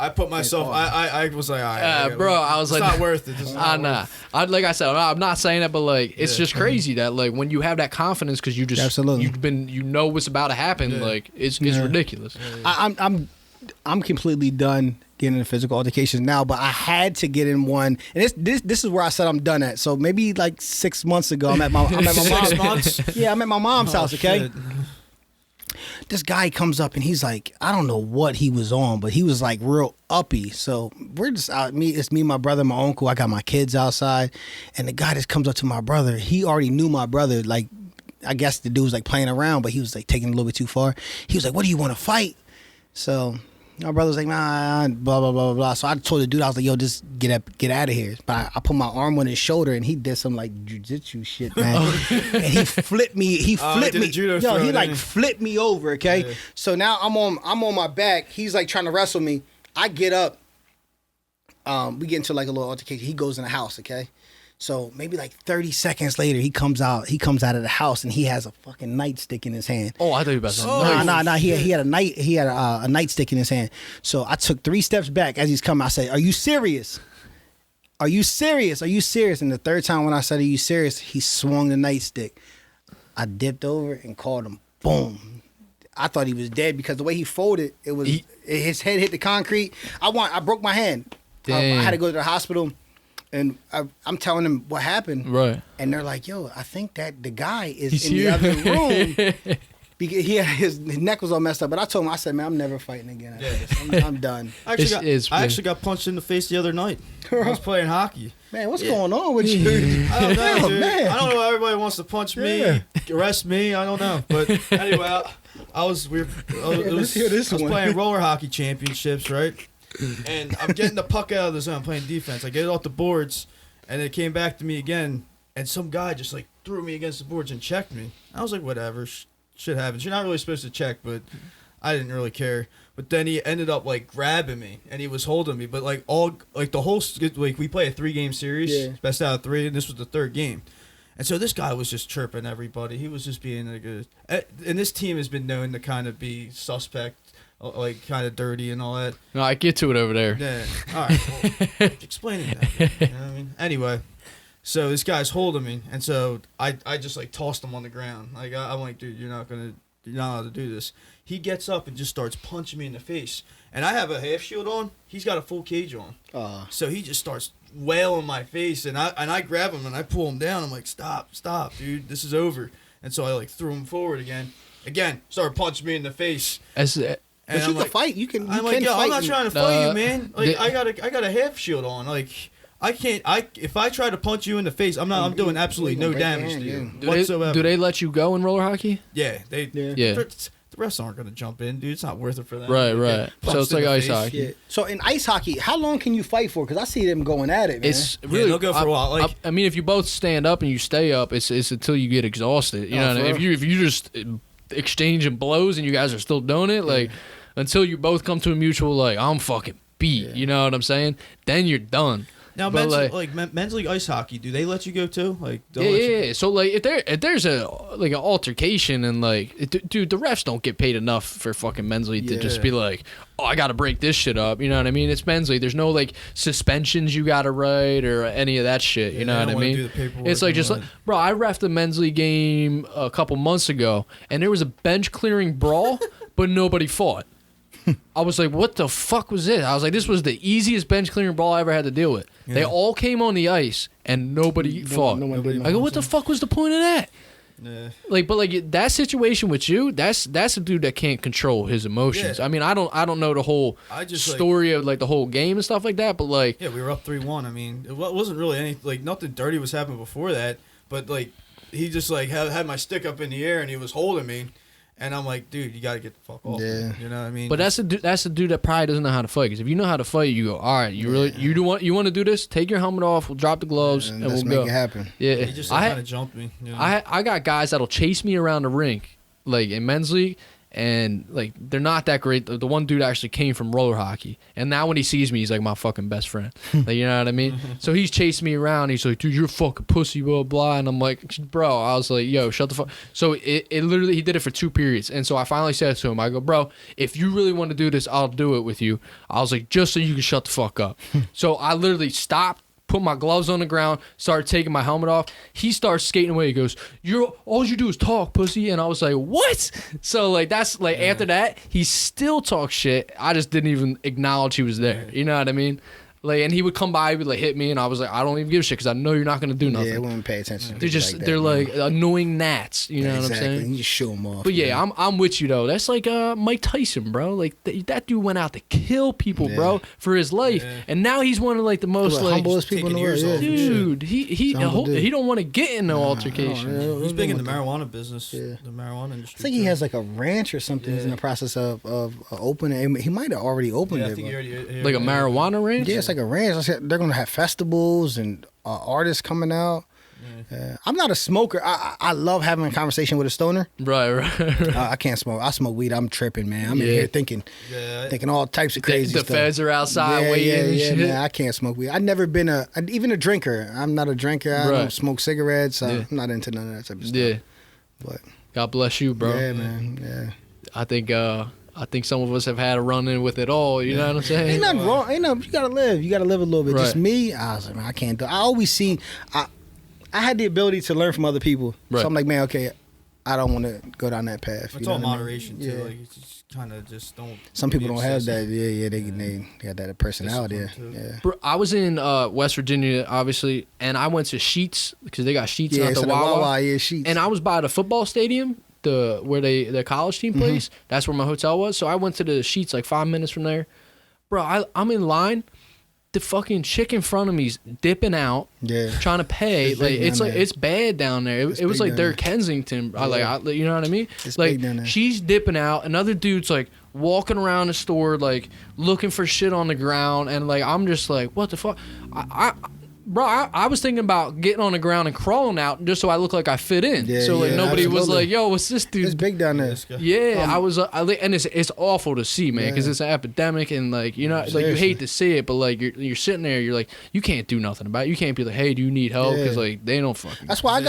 I put myself. I was like, all right, bro. I was like, it's not worth it. Nah. Like I said, I'm not saying that, but like, it's just crazy that like when you have that confidence because you just you know what's about to happen. Yeah. Like it's ridiculous. Yeah. I'm completely done getting in physical altercations now, but I had to get in one, and this is where I said I'm done at. So maybe like 6 months ago, I'm at my mom's. 6 months? Yeah, I'm at my mom's house. Okay. Shit. This guy comes up and he's like, I don't know what he was on, but he was like real uppy. So we're just out. It's me and my brother, my uncle. I got my kids outside, and the guy just comes up to my brother. He already knew my brother. Like, I guess the dude was like playing around, but he was like taking it a little bit too far. He was like, "What do you want to fight?" So My brother was like, nah, blah, blah, blah, blah. So I told the dude, I was like, yo, just get out of here. But I put my arm on his shoulder, and he did some, like, jujitsu shit, man. And he flipped me. He flipped me. Yo, he, like, flipped me over, okay? Yeah. So now I'm on my back. He's, like, trying to wrestle me. I get up. We get into, like, a little altercation. He goes in the house, okay? So maybe like 30 seconds later, he comes out of the house and he has a fucking nightstick in his hand. Oh, I thought you were about to say Nah. He had a nightstick in his hand. So I took 3 steps back as he's coming. I said, "Are you serious? Are you serious? Are you serious?" And the third time when I said, "Are you serious?" he swung the nightstick. I dipped over and called him. Boom. I thought he was dead because the way he folded, his head hit the concrete. I broke my hand. I had to go to the hospital. And I'm telling them what happened. Right. And they're like, yo, I think that the guy is in the other room. Because his neck was all messed up. But I told him, I said, man, I'm never fighting again. I'm done. I actually got punched in the face the other night. I was playing hockey. Man, what's going on with you? I don't know, dude. Man. I don't know why everybody wants to punch me, arrest me. I don't know. But anyway, I was playing roller hockey championships, right? And I'm getting the puck out of the zone. I'm playing defense. I get it off the boards, and it came back to me again. And some guy just like threw me against the boards and checked me. I was like, whatever, shit happens. You're not really supposed to check, but I didn't really care. But then he ended up like grabbing me, and he was holding me. But like the whole we play a 3-game series, best out of 3, and this was the 3rd game. And so this guy was just chirping everybody. He was just being like and this team has been known to kind of be suspect. Like kind of dirty and all that. No, I get to it over there. Yeah. All right. Well, explaining that. You know what I mean? Anyway, so this guy's holding me, and so I just like tossed him on the ground. Like I'm like, dude, you're not allowed to do this. He gets up and just starts punching me in the face, and I have a half shield on. He's got a full cage on. So he just starts wailing my face, and I grab him and I pull him down. I'm like, stop, dude, this is over. And so I like threw him forward again. Started punching me in the face. But you can fight. You can. I'm like, yo, I'm not trying to fight you, man. Like, I got a half shield on. Like, I can't. If I try to punch you in the face, I'm doing absolutely no damage to you whatsoever. Do they let you go in roller hockey? Yeah, they. Yeah. The refs aren't gonna jump in, dude. It's not worth it for them. Right. So it's like ice hockey. Yeah. So in ice hockey, how long can you fight for? Because I see them going at it, man. It's really they'll go for a while. Like, I mean, if you both stand up and you stay up, it's until you get exhausted. You know what I mean? If you just exchanging blows and you guys are still doing it, like. Until you both come to a mutual, like, I'm fucking beat, you know what I'm saying? Then you're done. Now, men's league ice hockey, do they let you go too? Like, yeah. So, like, if there's an altercation and, like, dude, the refs don't get paid enough for fucking men's league to just be like, oh, I got to break this shit up. You know what I mean? It's men's league. There's no, like, suspensions you got to write or any of that shit. You know what I mean? It's like, just like, bro, I reffed a men's league game a couple months ago, and there was a bench clearing brawl, but nobody fought. I was like, what the fuck was this? I was like, this was the easiest bench clearing brawl I ever had to deal with. Yeah. They all came on the ice and nobody fought. I go, what the fuck was the point of that? Yeah. Like, but like that situation with you, that's a dude that can't control his emotions. Yeah. I mean, I don't know the whole story of like the whole game and stuff like that, but like, yeah, we were up 3-1. I mean, it wasn't really any like nothing dirty was happening before that, but like he just like had my stick up in the air and he was holding me. And I'm like, dude, you got to get the fuck off. Yeah. You know what I mean? But that's a dude that probably doesn't know how to fight. Because if you know how to fight, you go, all right, you want to do this? Take your helmet off. We'll drop the gloves and we'll go. Make it happen. Yeah. He just kind of jumped me. You know? I got guys that'll chase me around the rink, like in men's league, and like they're not that great. The one dude actually came from roller hockey, and now when he sees me, he's like my fucking best friend. Like, you know what I mean? So he's chasing me around. He's like, dude, you're a fucking pussy, blah blah. And I'm like, bro, I was like, yo, shut the fuck. So it literally, he did it for 2 periods, and so I finally said to him, I go, bro, if you really want to do this, I'll do it with you. I was like, just so you can shut the fuck up. So I literally stopped, put my gloves on the ground, started taking my helmet off. He starts skating away. He goes, all you do is talk, pussy. And I was like, what? So like that's like after that, he still talks shit. I just didn't even acknowledge he was there. You know what I mean? Like, and he would come by, he would like hit me, and I was like, I don't even give a shit because I know you're not gonna do nothing. Yeah, I wouldn't pay attention. They're like annoying gnats. You know what I'm saying? You just show them off. But yeah, I'm with you though. That's like Mike Tyson, bro. Like that dude went out to kill people, bro, for his life, and now he's one of like the most like humblest people in the world. Yeah. Dude, he don't want to get in no altercation. He's big in the marijuana business, the marijuana industry. I think he has like a ranch or something. He's in the process of opening. He might have already opened it. I think he already, like a marijuana ranch. Yeah, it's like a ranch. I said they're gonna have festivals and artists coming out. I'm not a smoker. I love having a conversation with a stoner. Right. I can't smoke. I smoke weed. I'm tripping, man. I'm in here thinking all types of crazy stuff. The feds are outside waiting and shit. Man, I can't smoke weed. I've never been even a drinker. I'm not a drinker. I don't smoke cigarettes. I'm not into none of that type of stuff. Yeah. But God bless you, bro. Yeah, man. Yeah. I think some of us have had a run-in with it all. You know what I'm saying? Ain't nothing wrong. Ain't nothing. You gotta live. You gotta live a little bit. Just me, I was like, man, I can't do it. I always seen. I had the ability to learn from other people. So I'm like, man, okay, I don't want to go down that path. It's all moderation too. Yeah. Like, you just kind of just don't. Some people don't have that. Yeah, they got that personality. Yeah. Bro, I was in West Virginia, obviously, and I went to Sheetz because they got Sheetz at the Wawa. Yeah, Sheetz. And I was by the football stadium, where the college team plays. That's where my hotel was. So I went to the Sheetz like 5 minutes from there. Bro, I'm in line. The fucking chick in front of me's dipping out, trying to pay. It's bad down there. It was like their Kensington. You know what I mean? It's like big down there. She's dipping out. Another dude's like walking around the store like looking for shit on the ground, and like I'm just like, what the fuck? I was thinking about getting on the ground and crawling out just so I look like I fit in. Nobody was like, "Yo, what's this dude?" It's big down there. Yeah, I was, and it's awful to see, man, because it's an epidemic, and like you you hate to see it, but like you're sitting there, you're like, you can't do nothing about it. You can't be like, "Hey, do you need help?" Because like they don't fucking. That's why I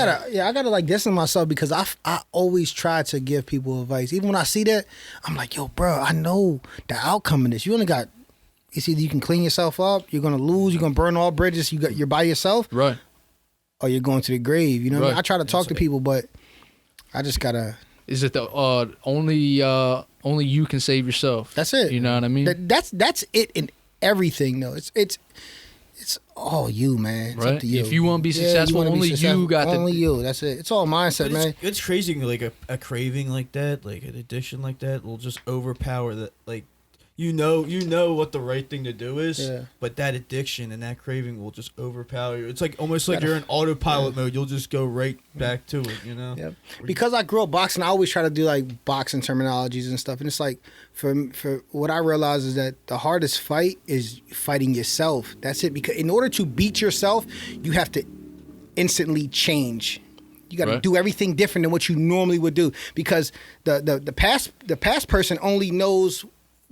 gotta like distance myself because I always try to give people advice. Even when I see that, I'm like, "Yo, bro, I know the outcome of this. You only got." It's either you can clean yourself up, you're gonna lose, you're gonna burn all bridges, you're by yourself, right? Or you're going to the grave. You know what I mean? I try to talk to people, but I just gotta. Is it the only you can save yourself? That's it. You know what I mean? That's it in everything, though. It's all you, man. It's right. Up to you. If you want to be successful, you got to. Only you. That's it. It's all mindset, man. It's crazy, like a craving like that, like an addiction like that, will just overpower that, like. You know what the right thing to do is, but that addiction and that craving will just overpower you. It's like almost like you're in autopilot mode. You'll just go right back to it, you know? Yep. Because I grew up boxing, I always try to do like boxing terminologies and stuff. And it's like, for what I realize is that the hardest fight is fighting yourself. That's it. Because in order to beat yourself, you have to instantly change. You got to do everything different than what you normally would do. Because the past person only knows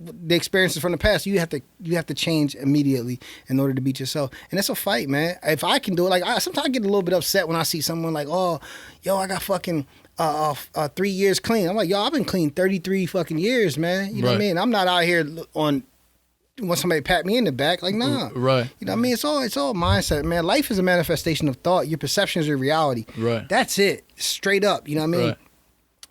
the experiences from the past. You have to change immediately in order to beat yourself, and it's a fight, man. If I can do it, like sometimes I get a little bit upset when I see someone like, oh, yo, I got fucking 3 years clean. I'm like, yo, I've been clean 33 fucking years, man. You know what I mean? I'm not out here on when somebody pat me in the back, like, nah. Right. You know what I mean? It's all mindset, man. Life is a manifestation of thought. Your perception is your reality. Right. That's it. Straight up. You know what I mean? Right.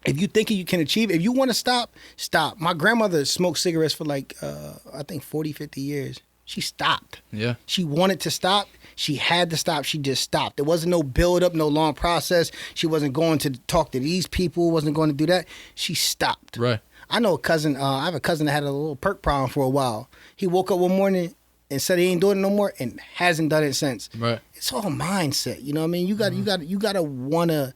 If you think you can achieve, if you want to stop, stop. My grandmother smoked cigarettes for like, I think 40, 50 years. She stopped. Yeah. She wanted to stop. She had to stop. She just stopped. There wasn't no build up, no long process. She wasn't going to talk to these people, wasn't going to do that. She stopped. Right. I know a cousin, I have a cousin that had a little perk problem for a while. He woke up one morning and said he ain't doing it no more and hasn't done it since. Right. It's all mindset. You know what I mean? You gotta wanna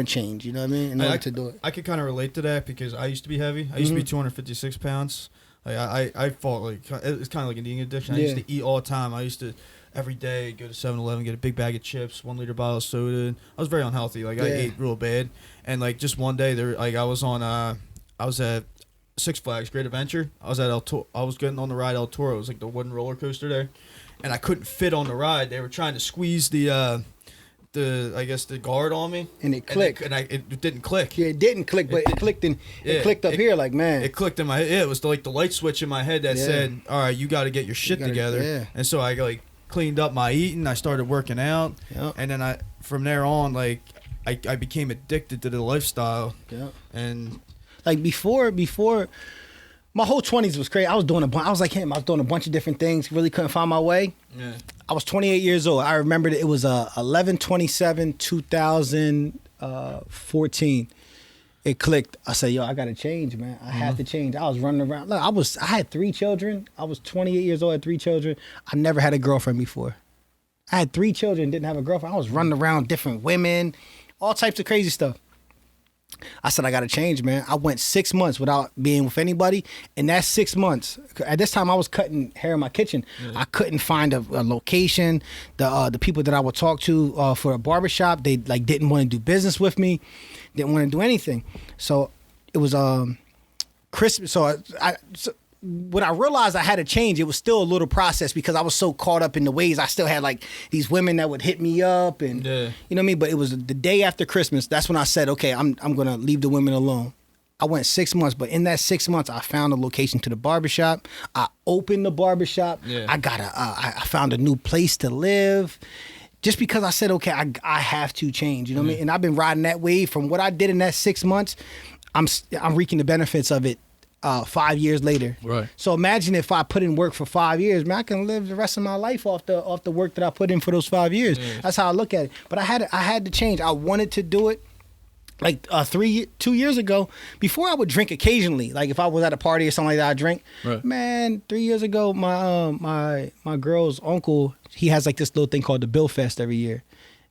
change, you know what I mean? In order to do it. I could kind of relate to that because I used to be heavy. I used to be 256 pounds. I fought like, it's kind of like an eating addiction. I used to eat all the time. I used to every day go to 7-Eleven, get a big bag of chips, 1 liter bottle of soda. I was very unhealthy. Like I ate real bad. And like just one day I was at Six Flags Great Adventure. I was getting on the ride El Toro. It was like the wooden roller coaster there. And I couldn't fit on the ride. They were trying to squeeze the guard on me, and it clicked, and it didn't click. Yeah, it didn't click, but it clicked up here, like, man. It clicked in my head. Yeah, it was like the light switch in my head that said, "All right, you got to get your shit together." Yeah. And so I like cleaned up my eating. I started working out, and then from there on, like I became addicted to the lifestyle. Yeah. And like before My whole 20s was crazy. I was doing I was like him. I was doing a bunch of different things. Really couldn't find my way. Yeah. I was 28 years old. I remember it was 11/27/2014. It clicked. I said, "Yo, I gotta change, man. I have to change." I was running around. Look, I had 3 children. I was 28 years old. I had 3 children. I never had a girlfriend before. I had 3 children. Didn't have a girlfriend. I was running around different women, all types of crazy stuff. I said, I got to change, man. I went 6 months without being with anybody. And that 6 months, at this time I was cutting hair in my kitchen. Yeah. I couldn't find a location. The people that I would talk to for a barbershop, they like didn't want to do business with me. Didn't want to do anything. So it was Christmas. So when I realized I had to change, it was still a little process because I was so caught up in the ways. I still had like these women that would hit me up and you know what I mean? But it was the day after Christmas. That's when I said, okay, I'm going to leave the women alone. I went 6 months, but in that 6 months, I found a location to the barbershop. I opened the barbershop. Yeah. I found a new place to live. Just because I said, okay, I have to change, you know what I mean? And I've been riding that wave from what I did in that 6 months. I'm reaping the benefits of it 5 years later. Right. So imagine if I put in work for 5 years, man, I can live the rest of my life off the work that I put in for those 5 years. Yeah. That's how I look at it. But I had to change. I wanted to do it. Like 2 years ago, before I would drink occasionally, like if I was at a party or something like that, I'd drink. Right. Man, 3 years ago, my girl's uncle, he has like this little thing called the Bill Fest every year.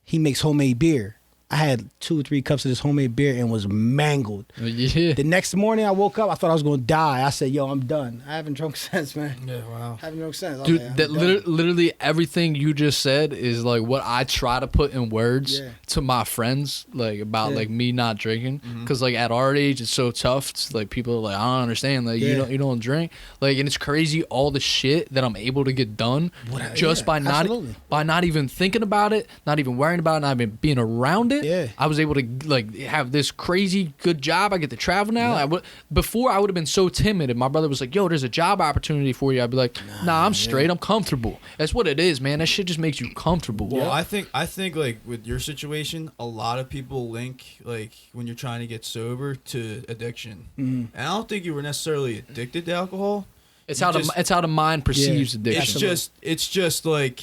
He makes homemade beer. I had 2 or 3 cups of this homemade beer and was mangled. Yeah. The next morning I woke up, I thought I was going to die. I said, yo, I'm done. I haven't drunk since, man. Yeah, wow. I haven't drunk since. Dude, okay, that literally everything you just said is like what I try to put in words to my friends, like about like me not drinking. Because like at our age, it's so tough. It's like people are like, I don't understand. Like you don't drink. Like, and it's crazy all the shit that I'm able to get done just by not even thinking about it, not even worrying about it, not even being around it. Yeah, I was able to like have this crazy good job. I get to travel now. Yeah. Before I would have been so timid. If my brother was like, "Yo, there's a job opportunity for you," I'd be like, "Nah, I'm straight. I'm comfortable." That's what it is, man. That shit just makes you comfortable. Well, I think like with your situation, a lot of people link like when you're trying to get sober to addiction, and I don't think you were necessarily addicted to alcohol. It's how the mind perceives addiction. It's just like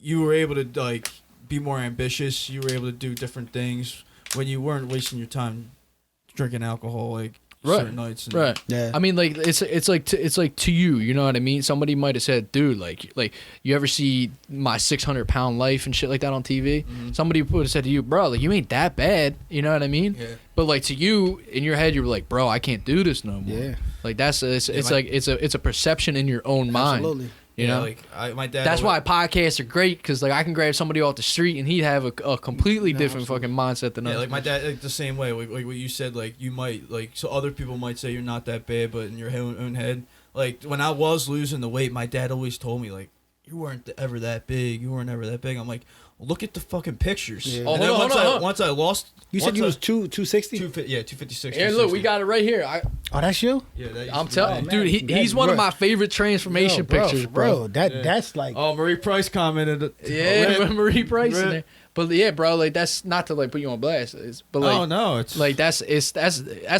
you were able to like be more ambitious. You were able to do different things when you weren't wasting your time drinking alcohol like certain nights. Right. Yeah. I mean, like it's like to you. You know what I mean? Somebody might have said, "Dude, like you ever see my 600-pound life and shit like that on TV?" Mm-hmm. Somebody would have said to you, "Bro, like you ain't that bad." You know what I mean? Yeah. But like to you, in your head, you were like, "Bro, I can't do this no more." Yeah. Like it's a perception in your own mind. Absolutely. You know, like my dad. That's why podcasts are great because like I can grab somebody off the street and he'd have a completely different fucking mindset than us. Yeah, like my dad, like the same way. Like what you said, like you might like so other people might say you're not that bad, but in your own head, like when I was losing the weight, my dad always told me like you weren't ever that big. You weren't ever that big. I'm like, well, look at the fucking pictures. Yeah. And then once I lost, you said you was 260. 256. Hey, look, we got it right here. Oh, that's you? Yeah, I'm telling you, dude. He's one of my favorite transformation pictures, bro. That's like. Oh, Marie Price commented. Yeah, Marie Price in there. But yeah, bro, like that's not to like put you on blast. But like, no, it's like that's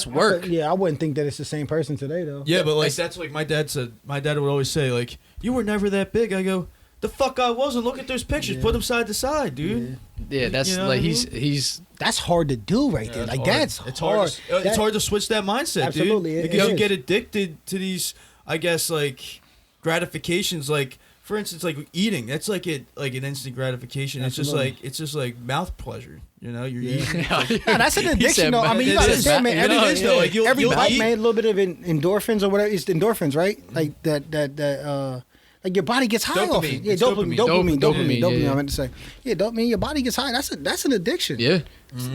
work. I wouldn't think that it's the same person today though. Yeah, but like that's like my dad said. My dad would always say like, "You were never that big." I go, "The fuck I wasn't. Look at those pictures. Put them side to side, dude." Yeah, that's you know like he's that's hard to do right there. Like that's it's hard. It's hard to switch that mindset, absolutely, dude. Because you get addicted to these, I guess, like gratifications. Like for instance, like eating. That's like an instant gratification. Absolutely. It's just like mouth pleasure. You know, you're eating. That's an addiction, though. I mean, you gotta understand, man. Every bite, man, a little bit of endorphins or whatever. It's endorphins, right? Like that. Like your body gets high off it. Yeah, dopamine. I meant to say. Yeah, dopamine. Your body gets high. That's an addiction. Yeah,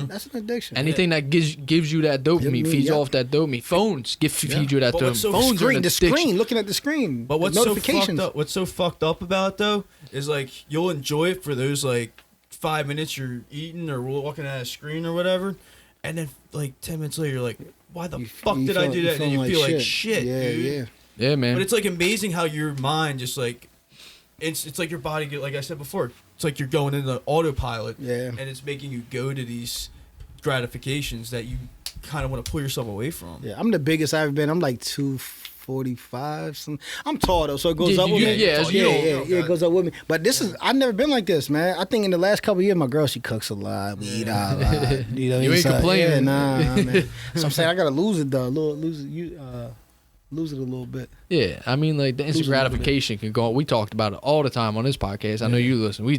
that's an addiction. Anything that gives you that dopamine feeds off that dopamine. Phones feed you that dopamine. Phones, the screen, looking at the screen. But what's so fucked up about it though is like you'll enjoy it for those like 5 minutes you're eating or walking at a screen or whatever, and then like 10 minutes later you're like, why the fuck did I do that? And you feel like shit, dude. Yeah. Yeah, man. But it's like amazing how your mind just like it's like your body like I said before, it's like you're going into autopilot and it's making you go to these gratifications that you kind of want to pull yourself away from. Yeah, I'm the biggest I've ever been. I'm like 2 45. I'm tall though, so it goes Yeah, up with me. yeah, It goes up with me. But this is I've never been like this, man. I think in the last couple of years, my girl she cooks a lot. We eat out a lot. You ain't complaining. Yeah, nah, man. So I'm saying I gotta lose it though. Lose it a little bit. Yeah, I mean, like the instant gratification can go. We talked about it all the time on this podcast. I know you listen. We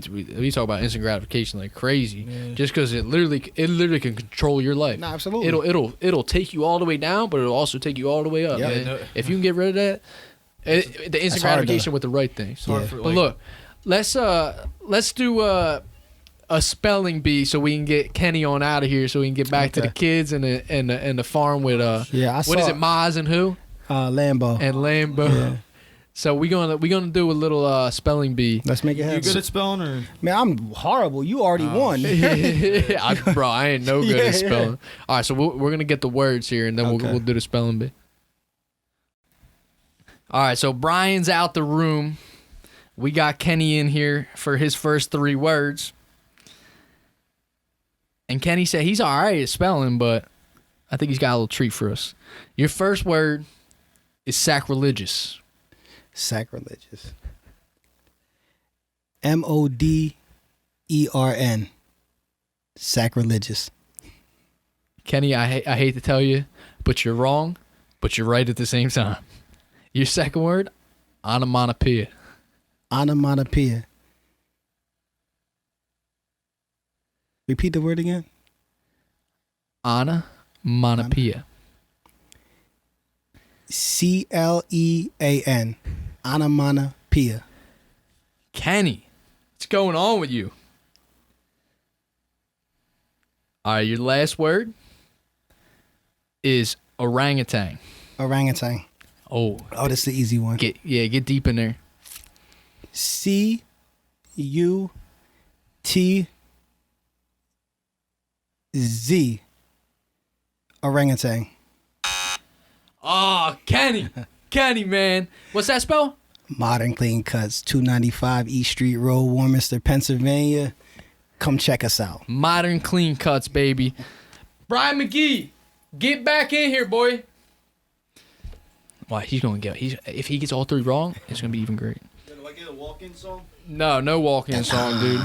talk about instant gratification like crazy, just because it literally can control your life. Nah, absolutely. It'll take you all the way down, but it'll also take you all the way up. Yep. Man. If you can get rid of that, the instant gratification with the right things. But look, let's do a spelling bee so we can get Kenny on out of here, so we can get back to the kids and the farm with what is it, Maz and who? Lambo. And Lambo. Yeah. So we're gonna do a little spelling bee. Let's make it happen. You good at spelling or? Man, I'm horrible. You already won. Bro, I ain't no good at spelling. All right, so we're gonna get the words here, and then we'll do the spelling bee. All right, so Brian's out the room. We got Kenny in here for his first 3 words, and Kenny said he's all right at spelling, but I think he's got a little treat for us. Your first word is sacrilegious. Sacrilegious. MODERN. Sacrilegious. Kenny, I hate to tell you, but you're wrong, but you're right at the same time. Your second word, onomatopoeia. Onomatopoeia. Repeat the word again. Onomatopoeia. CLEAN. Onomatopoeia. Kenny, what's going on with you? All right, your last word is orangutan. Orangutan. Oh, this is the easy one. Get deep in there. CUT. Z. Orangutan. Oh, Kenny, man. What's that spell? Modern Clean Cutz, 295 East Street Road, Warminster, Pennsylvania. Come check us out. Modern Clean Cutz, baby. Brian McGee, get back in here, boy. Why, if he gets all 3 wrong, it's going to be even great. Do I get a walk-in song? No walk-in song, dude.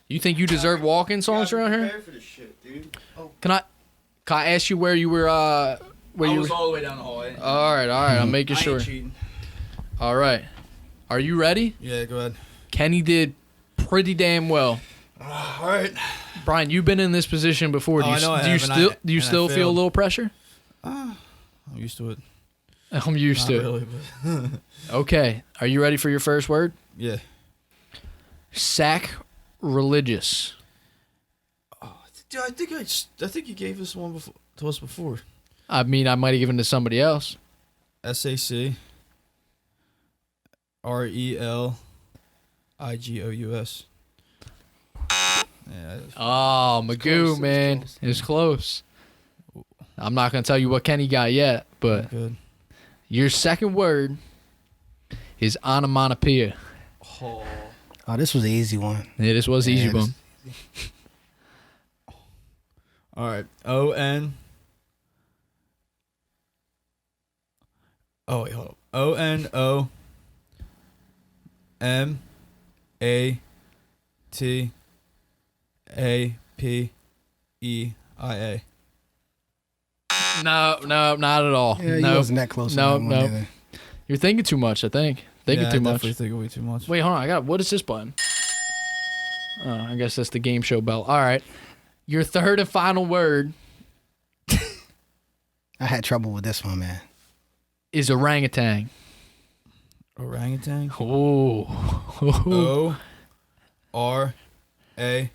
You think you deserve walk-in songs around here? For this shit, dude. Can I ask you where you were, I was all the way down the hallway. All right, I'm making sure. I ain't cheating. All right. Are you ready? Yeah, go ahead. Kenny did pretty damn well. All right. Brian, you've been in this position before. Do you still feel a little pressure? I'm used to it. I'm used to it. Really, but Okay. Are you ready for your first word? yeah. Sacrilegious. Oh, dude, I think you gave this one to us before. I mean, I might have given it to somebody else. SACRELIGOUS. Yeah. Oh, Magoo, man. Close. It's close. I'm not going to tell you what Kenny got yet, but Good. your second word is onomatopoeia. Oh. Oh, this was an easy one. Yeah, this was easy one. All right. O-N. Oh, wait, hold up. ONOMATAPEIA. No, not at all. Yeah, no, you wasn't that close. No. You're thinking too much, I think. Thinking too much. Definitely thinking way too much. Wait, hold on. What is this button? Oh, I guess that's the game show bell. All right. Your third and final word I had trouble with this one, man. is orangutan. Orangutan. Oh. ORANGATANG.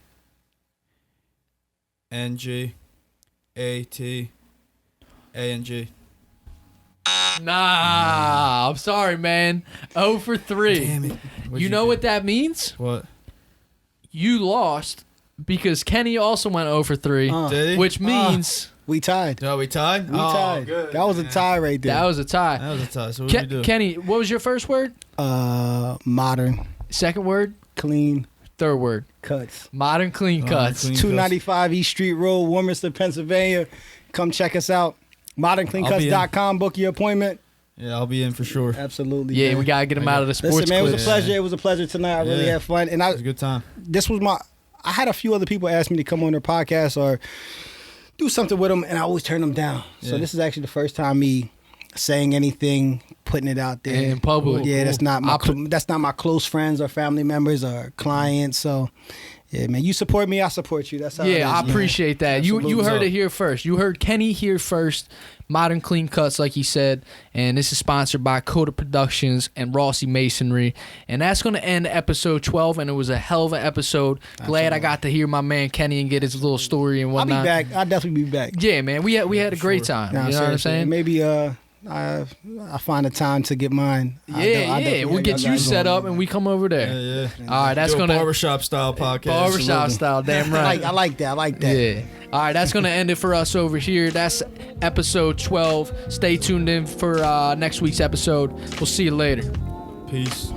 Nah, I'm sorry, man. 0 for 3. Damn it. You know what that means? What? You lost because Kenny also went 0 for 3, Did he? which means We tied. No, we tied? We tied. Good. That was a tie right there. that was a tie. That was a tie. So what did we do? Kenny, what was your first word? Modern Second word? Clean Third word? Cuts. Modern Clean Modern Cutz. Clean 295 East Street Road, Warminster, Pennsylvania. Come check us out. ModernCleanCuts.com. Book your appointment. Yeah, I'll be in for sure. Absolutely. Yeah, man. we gotta get him out of the sports. Listen, man, it was a clips. pleasure. It was a pleasure tonight. I really Yeah. had fun, and It was a good time. this was I had a few other people ask me to come on their podcast or do something with them, and I always turn them down. So Yeah. this is actually the first time me saying anything, putting it out there In public. Yeah, that's not my I'll that's not my close friends or family members or clients. So yeah, man, you support me, I support you. That's how it is, Yeah, I man. appreciate that. You Absolutely. heard it here first. You heard Kenny here first. Modern Clean Cutz, like he said, and this is sponsored by Coda Productions and Rossi Masonry. And that's going to end episode 12, and it was a hell of an episode. Glad I got to hear my man Kenny and get his little story and I'll be whatnot. back. I'll definitely be back. Yeah, man, we had a great time. Nah, you know what I'm seriously. saying? Maybe I find a time to get mine. Yeah, we'll get you set up and we come over there. Yeah. All right, that's Do a gonna barbershop style podcast. barbershop style. Damn right. I like that. Yeah. All right, that's going to end it for us over here. That's episode 12. Stay tuned in for next week's episode. We'll see you later. Peace.